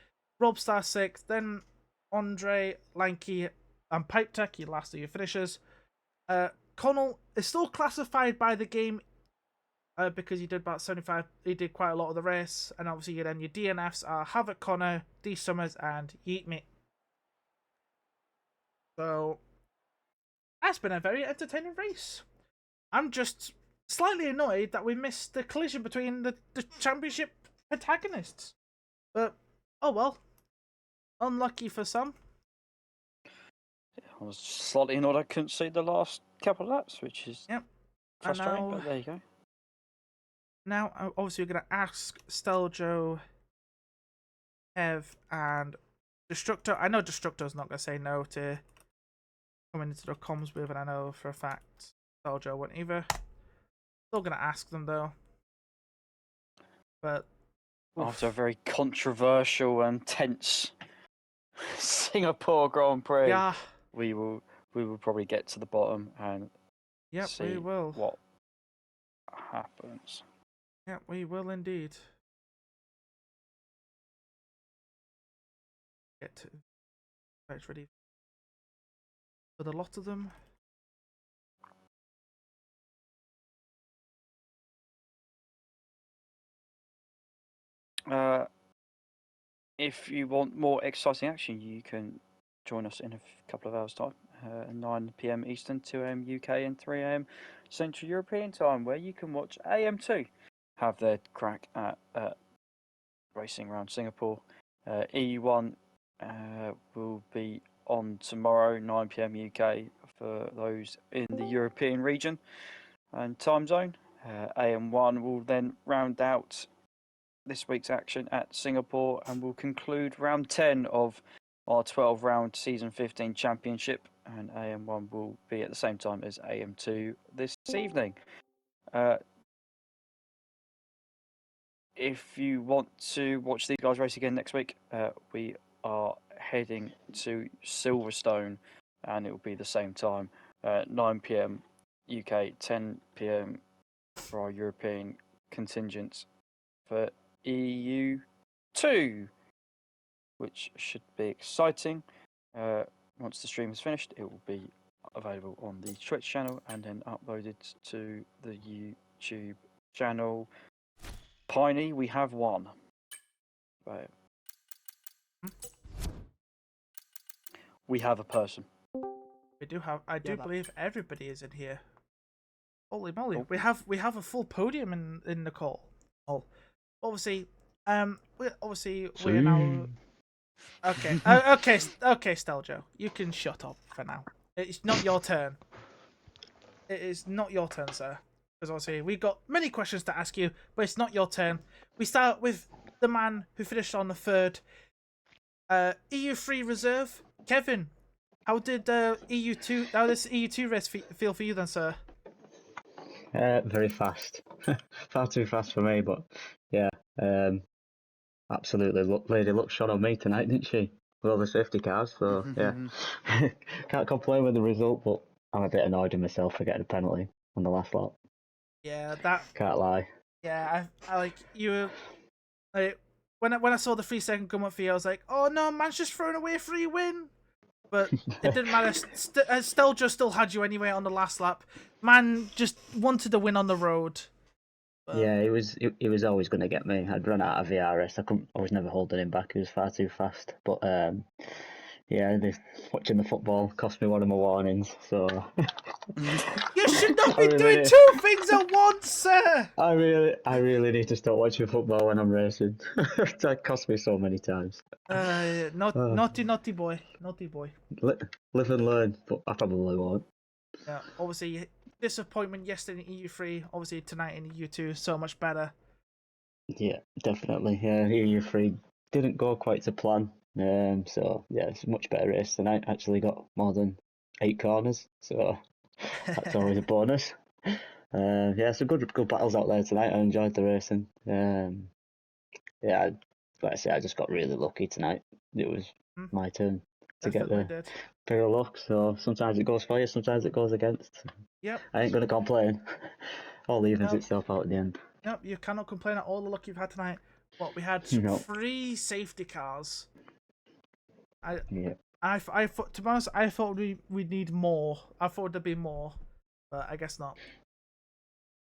[SPEAKER 1] Robstar 6th, then Andre, Lanky, and Pipe Tech, your last of your finishers. Connell is still classified by the game because he did about 75. He did quite a lot of the race, and obviously then your DNFs are Havoc Connor, D Summers, and Yeet Me. So that's been a very entertaining race. I'm just slightly annoyed that we missed the collision between the championship protagonists, but oh well. Unlucky for some.
[SPEAKER 2] I was slightly annoyed I couldn't see the last couple of laps, which is frustrating, but there you go.
[SPEAKER 1] Now, obviously, we're going to ask Steljo, Kev, and Destructo. I know Destructo's not going to say no to coming into the comms with, and I know for a fact Steljo won't either. Still going to ask them, though. But
[SPEAKER 2] after a very controversial and tense Singapore Grand Prix,
[SPEAKER 1] yeah,
[SPEAKER 2] we will probably get to the bottom and see
[SPEAKER 1] we will.
[SPEAKER 2] What happens.
[SPEAKER 1] Yeah, we will indeed. Get ready for the lot of them.
[SPEAKER 2] If you want more exciting action, you can join us in a couple of hours' time, 9 p.m. Eastern, 2 a.m. UK, and 3 a.m. Central European time, where you can watch AM2 have their crack at racing around Singapore. EU1 will be on tomorrow, 9 p.m. UK, for those in the European region and time zone. AM1 will then round out this week's action at Singapore and will conclude round 10 of our 12-round Season 15 Championship, and AM1 will be at the same time as AM2 this evening. If you want to watch these guys race again next week, we are heading to Silverstone, and it will be the same time, 9 p.m. UK, 10 p.m. for our European contingents for EU2, which should be exciting. Once the stream is finished, it will be available on the Twitch channel and then uploaded to the YouTube channel. Piney, we have one. Right. We have a person.
[SPEAKER 1] We do have. I do believe everybody is in here. Holy moly! Oh. We have a full podium in the call. Oh, obviously, we're now. Okay, okay, Steljo, you can shut up for now. It's not your turn. It is not your turn, sir. Because obviously we've got many questions to ask you, but it's not your turn. We start with the man who finished on the 3rd. EU3 reserve, Kevin. How did EU2? How does EU2 race feel for you then, sir?
[SPEAKER 3] Very fast, far too fast for me. But yeah, absolutely. Lady Luck shot on me tonight, didn't she? With all the safety cars, so yeah, can't complain with the result. But I'm a bit annoyed with myself for getting a penalty on the last lap.
[SPEAKER 1] Yeah, that
[SPEAKER 3] Can't lie.
[SPEAKER 1] Yeah, I like you. Like, when I saw the 3 second come up for you, I was like, oh no, man's just throwing away a free win. But it didn't matter. Steljo still had you anyway on the last lap. Man just wanted to win on the road.
[SPEAKER 3] Yeah, he was always going to get me. I'd run out of VRS. I was never holding him back. He was far too fast. But yeah, watching the football cost me one of my warnings. So
[SPEAKER 1] You should not
[SPEAKER 3] I
[SPEAKER 1] be
[SPEAKER 3] really
[SPEAKER 1] doing
[SPEAKER 3] need-
[SPEAKER 1] 2 things at once, sir.
[SPEAKER 3] I really need to stop watching football when I'm racing. That cost me so many times.
[SPEAKER 1] Naughty boy, naughty boy.
[SPEAKER 3] Live and learn, but I probably won't.
[SPEAKER 1] Yeah, obviously disappointment yesterday in EU3. Obviously tonight in EU2, so much better.
[SPEAKER 3] Yeah, definitely. Yeah, EU3 didn't go quite to plan. So yeah, it's a much better race tonight. Actually got more than 8 corners, so that's always a bonus. Yeah, some good battles out there tonight. I enjoyed the racing. Yeah, like I say, I just got really lucky tonight. It was
[SPEAKER 1] Mm,
[SPEAKER 3] my turn to get
[SPEAKER 1] Definitely
[SPEAKER 3] the
[SPEAKER 1] did.
[SPEAKER 3] pair of luck. So sometimes it goes for you, sometimes it goes against.
[SPEAKER 1] Yep.
[SPEAKER 3] I ain't gonna complain. All evens
[SPEAKER 1] Nope.
[SPEAKER 3] itself out at the end.
[SPEAKER 1] Nope. You cannot complain at all the luck you've had tonight. What we had
[SPEAKER 3] No.
[SPEAKER 1] 3 safety cars.
[SPEAKER 3] Yeah.
[SPEAKER 1] I thought, to be honest, I thought we'd need more. I thought there'd be more, but I guess not.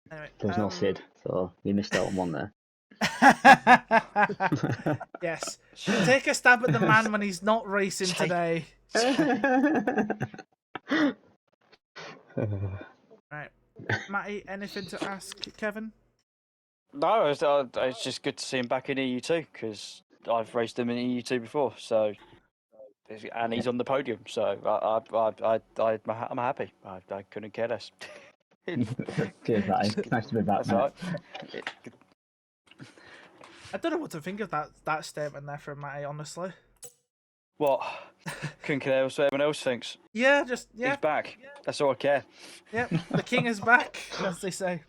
[SPEAKER 1] Anyway,
[SPEAKER 3] There was no Sid, so you missed out on one there.
[SPEAKER 1] yes, take a stab at the man when he's not racing today. Right, Matty, anything to ask Kevin?
[SPEAKER 2] No, it's just good to see him back in EU2 because I've raced him in EU2 before. So, and he's on the podium. So I'm happy. I couldn't care less.
[SPEAKER 3] Cheers, Matty. Nice to be back,
[SPEAKER 2] That's
[SPEAKER 3] mate.
[SPEAKER 2] all right.
[SPEAKER 1] I don't know what to think of that statement there from Matty, honestly.
[SPEAKER 2] What? Couldn't care what anyone else thinks.
[SPEAKER 1] Yeah,
[SPEAKER 2] He's back. That's all I care.
[SPEAKER 1] Yep, the king is back, as they say.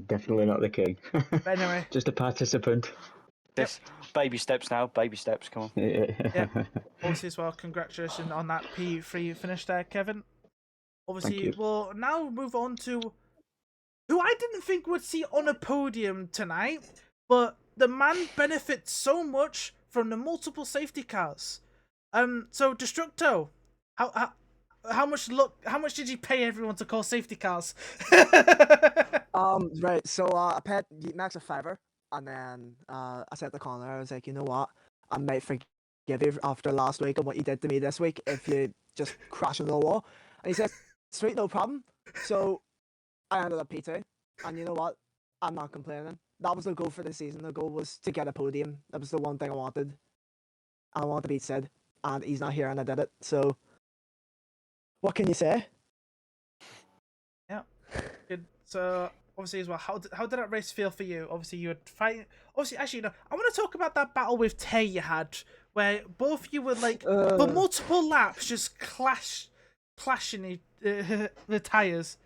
[SPEAKER 3] Definitely not the king.
[SPEAKER 1] But anyway,
[SPEAKER 3] Just a participant.
[SPEAKER 2] This baby steps now. Baby steps. Come on.
[SPEAKER 1] yeah. Obviously, as well, congratulations on that P3 finish there, Kevin. Obviously, we'll now move on to who I didn't think would see on a podium tonight, but the man benefits so much from the multiple safety cars. So Destructo, how much did you pay everyone to call safety cars?
[SPEAKER 4] Right. So I paid Max a fiver, and then I said to Connor, I was like, you know what, I might forgive you after last week and what you did to me this week if you just crash into the wall. And he said, sweet, no problem. So I ended up P2, and you know what, I'm not complaining. That was the goal for the season. The goal was to get a podium. That was the one thing I wanted. And I wanted to beat Sid, and he's not here, and I did it. So what can you say?
[SPEAKER 1] Yeah. Good. So obviously as well, how did that race feel for you? Obviously you were fighting. Obviously, actually, no. I want to talk about that battle with Tay you had, where both you were like for multiple laps just clashing the tires.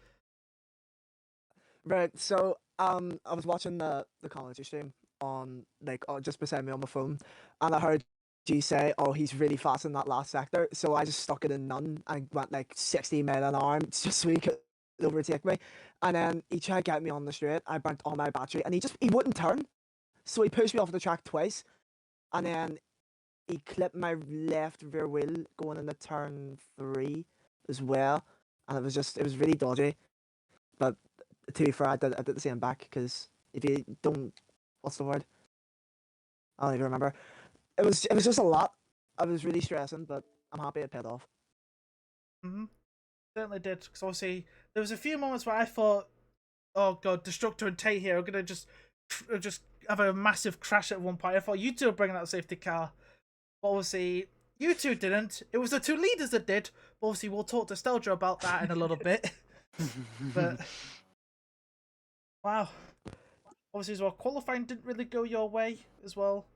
[SPEAKER 4] Right, so I was watching the commentary stream on just beside me on my phone, and I heard you say, "Oh, he's really fast in that last sector." So I just stuck it in none and went like 60 mile an hour just so he could overtake me. And then he tried to get me on the straight. I burnt all my battery, and he wouldn't turn. So he pushed me off the track twice, and then he clipped my left rear wheel going into turn 3 as well, and it was really dodgy. But to be fair, I did the same back because if you don't, what's the word? I don't even remember. It was just a lot. I was really stressing, but I'm happy it paid off.
[SPEAKER 1] Certainly did, because obviously there was a few moments where I thought, oh god, Destructor and Tay here are gonna just have a massive crash at one point. I thought you two were bringing out a safety car, but obviously you two didn't. It was the two leaders that did. But obviously we'll talk to Stelja about that in a little bit. But wow, obviously as well, qualifying didn't really go your way as well,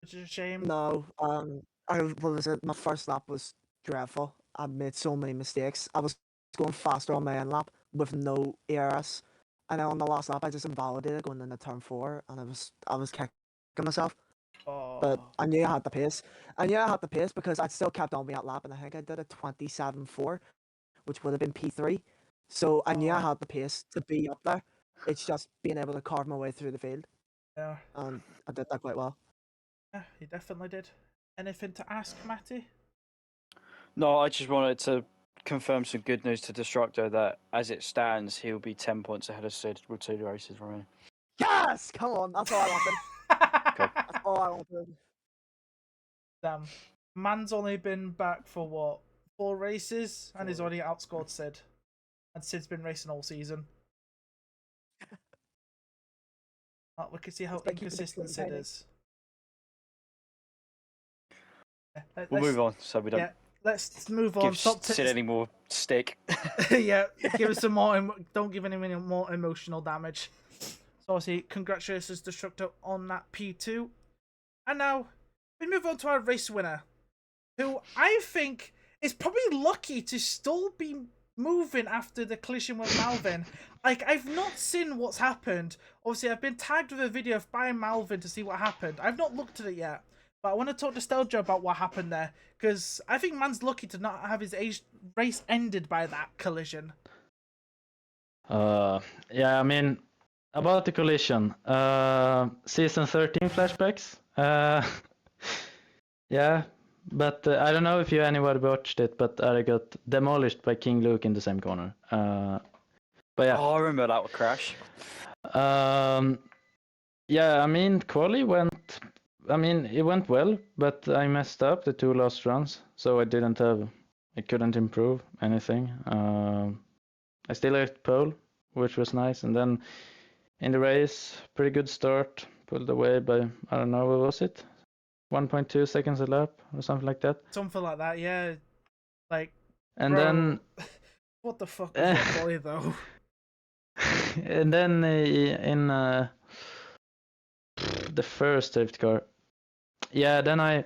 [SPEAKER 1] which is a shame.
[SPEAKER 4] No, what was it? My first lap was dreadful. I made so many mistakes. I was going faster on my end lap with no ERS, and then on the last lap I just invalidated going into turn 4, and I was kicking myself. But I knew I had the pace. I knew I had the pace because I still kept on me that lap, and I think I did a 27.4, which would have been P3. So I knew I had the pace to be up there. It's just being able to carve my way through the field.
[SPEAKER 1] Yeah,
[SPEAKER 4] and I did that quite well.
[SPEAKER 1] yeah, he definitely did. Anything to ask, Matty?
[SPEAKER 2] No, I just wanted to confirm some good news to Destructo that, as it stands, he'll be 10 points ahead of Sid with 2 races remaining.
[SPEAKER 4] Yes! Come on, that's all I wanted.
[SPEAKER 2] Cool.
[SPEAKER 4] That's all I wanted.
[SPEAKER 1] Damn. Man's only been back for what? 4 races? And he's already outscored Sid. And Sid's been racing all season. Oh, we can see how
[SPEAKER 4] It's by keeping it
[SPEAKER 1] inconsistent
[SPEAKER 4] clean,
[SPEAKER 1] Sid
[SPEAKER 4] Tiny.
[SPEAKER 1] is.
[SPEAKER 2] We'll move on so we don't
[SPEAKER 1] Yeah, let's move on.
[SPEAKER 2] give
[SPEAKER 1] Stop.
[SPEAKER 2] Sid any more stick.
[SPEAKER 1] Yeah, give us some more. Don't give him any more emotional damage. So obviously, congratulations, Destructo, on that P2. And now we move on to our race winner, who I think is probably lucky to still be moving after the collision with Malvin. Like, I've not seen what's happened. Obviously, I've been tagged with a video by Malvin to see what happened. I've not looked at it yet, but I want to talk to Steljo about what happened there, because I think man's lucky to not have his race ended by that collision.
[SPEAKER 3] Yeah, I mean, about the collision, season 13 flashbacks. Yeah, but I don't know if anybody watched it, but I got demolished by King Luke in the same corner. But yeah.
[SPEAKER 2] Oh, I remember that crash.
[SPEAKER 3] Yeah, I mean, quali went. I mean, it went well, but I messed up the 2 last runs, so I couldn't improve anything. I still left pole, which was nice, and then in the race, pretty good start, pulled away by, I don't know, what was it? 1.2 seconds a lap or something like that.
[SPEAKER 1] Something like that, yeah. Like,
[SPEAKER 3] And
[SPEAKER 1] bro,
[SPEAKER 3] then
[SPEAKER 1] what the fuck was your quality though?
[SPEAKER 3] and then in the first safety car, yeah, then I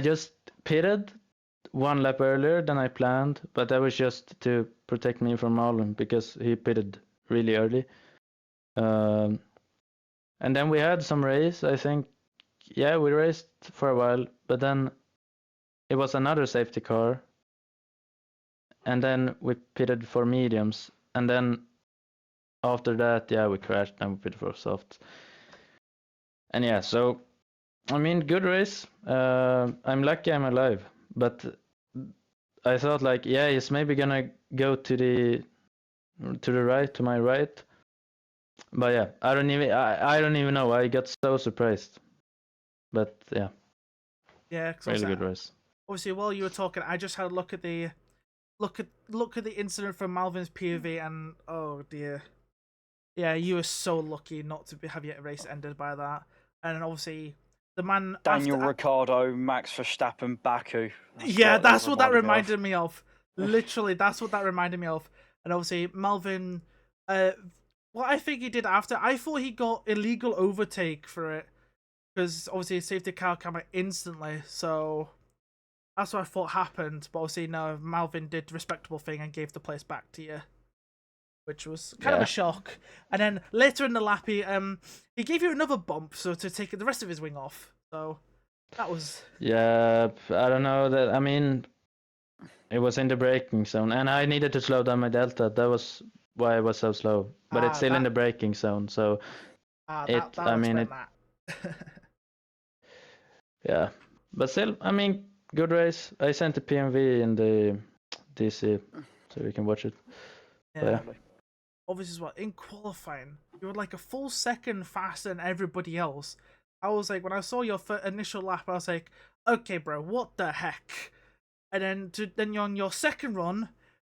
[SPEAKER 3] just pitted 1 lap earlier than I planned, but that was just to protect me from Marlon because he pitted really early. And then we had some race, I think. Yeah, we raced for a while, but then it was another safety car. And then we pitted for mediums. And then after that, yeah, we crashed and we pitted for softs. And yeah, so, I mean, good race. I'm lucky I'm alive. But I thought, like, yeah, he's maybe gonna go to the right, to my right. But yeah, I don't even know. I got so surprised. But yeah,
[SPEAKER 1] Yeah, cause
[SPEAKER 3] really good race.
[SPEAKER 1] obviously, while you were talking, I just had a look at the incident from Malvin's POV, and oh dear, yeah, you were so lucky not to have your race ended by that. And obviously, the man
[SPEAKER 2] Daniel
[SPEAKER 1] after,
[SPEAKER 2] Ricciardo, Max Verstappen, Baku.
[SPEAKER 1] that's what that reminded me of. Literally, that's what that reminded me of. And obviously, Malvin, what I think he did after, I thought he got illegal overtake for it, because obviously his safety car came out instantly. So that's what I thought happened. But obviously, no, Malvin did the respectable thing and gave the place back to you, which was kind of a shock. And then later in the lap, he gave you another bump, so to take the rest of his wing off. So that was...
[SPEAKER 3] Yeah, I don't know. That I mean, it was in the braking zone, and I needed to slow down my delta. That was why I was so slow. But it's still in the braking zone, so
[SPEAKER 1] that
[SPEAKER 3] I mean it.
[SPEAKER 1] that.
[SPEAKER 3] Yeah, but still, I mean, good race. I sent the PMV in the DC, so we can watch it.
[SPEAKER 1] Yeah. Obviously, as well, in qualifying, you were like a full second faster than everybody else. I was like, when I saw your initial lap, I was like, okay, bro, what the heck? And then you're on your second run,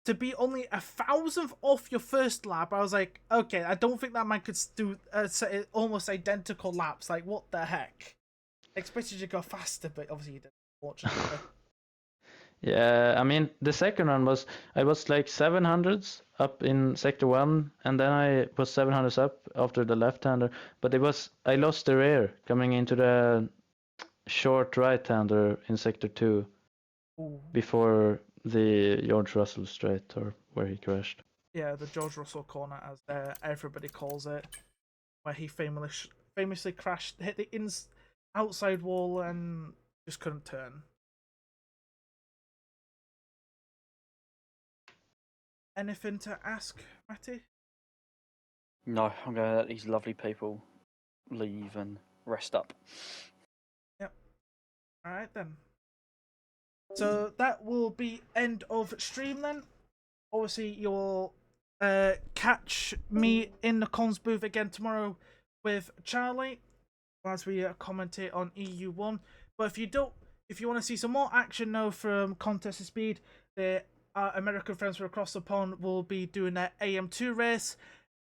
[SPEAKER 1] to be only 1,000th off your first lap, I was like, okay, I don't think that man could do almost identical laps. Like, what the heck? I expected you to go faster, but obviously you didn't, fortunately.
[SPEAKER 3] Yeah, I mean, the second one I was like 700s up in sector 1, and then I was 700s up after the left-hander, but I lost the rear coming into the short right-hander in sector 2.
[SPEAKER 1] Ooh.
[SPEAKER 3] Before the George Russell straight, or where he crashed.
[SPEAKER 1] Yeah, the George Russell corner, as everybody calls it, where he famously crashed, hit the outside wall, and just couldn't turn. Anything to ask, Matty?
[SPEAKER 2] No, I'm going to let these lovely people leave and rest up.
[SPEAKER 1] All right then. So that will be end of stream then. Obviously, you'll catch me in the comms booth again tomorrow with Charlie as we commentate on EU1. But if you want to see some more action now from Contest of Speed, the American friends from across the pond will be doing their AM2 race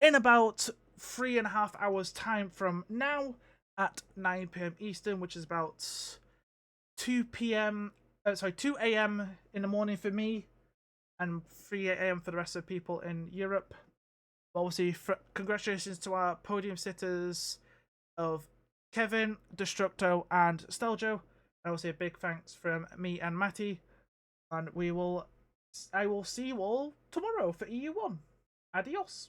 [SPEAKER 1] in about 3.5 hours time from now at 9 p.m. Eastern, which is about 2 a.m. in the morning for me and 3 a.m. for the rest of the people in Europe. Obviously, congratulations to our podium sitters of Kevin, Destructo, and Steljo. And obviously, a big thanks from me and Matty. And I will see you all tomorrow for EU1. Adios.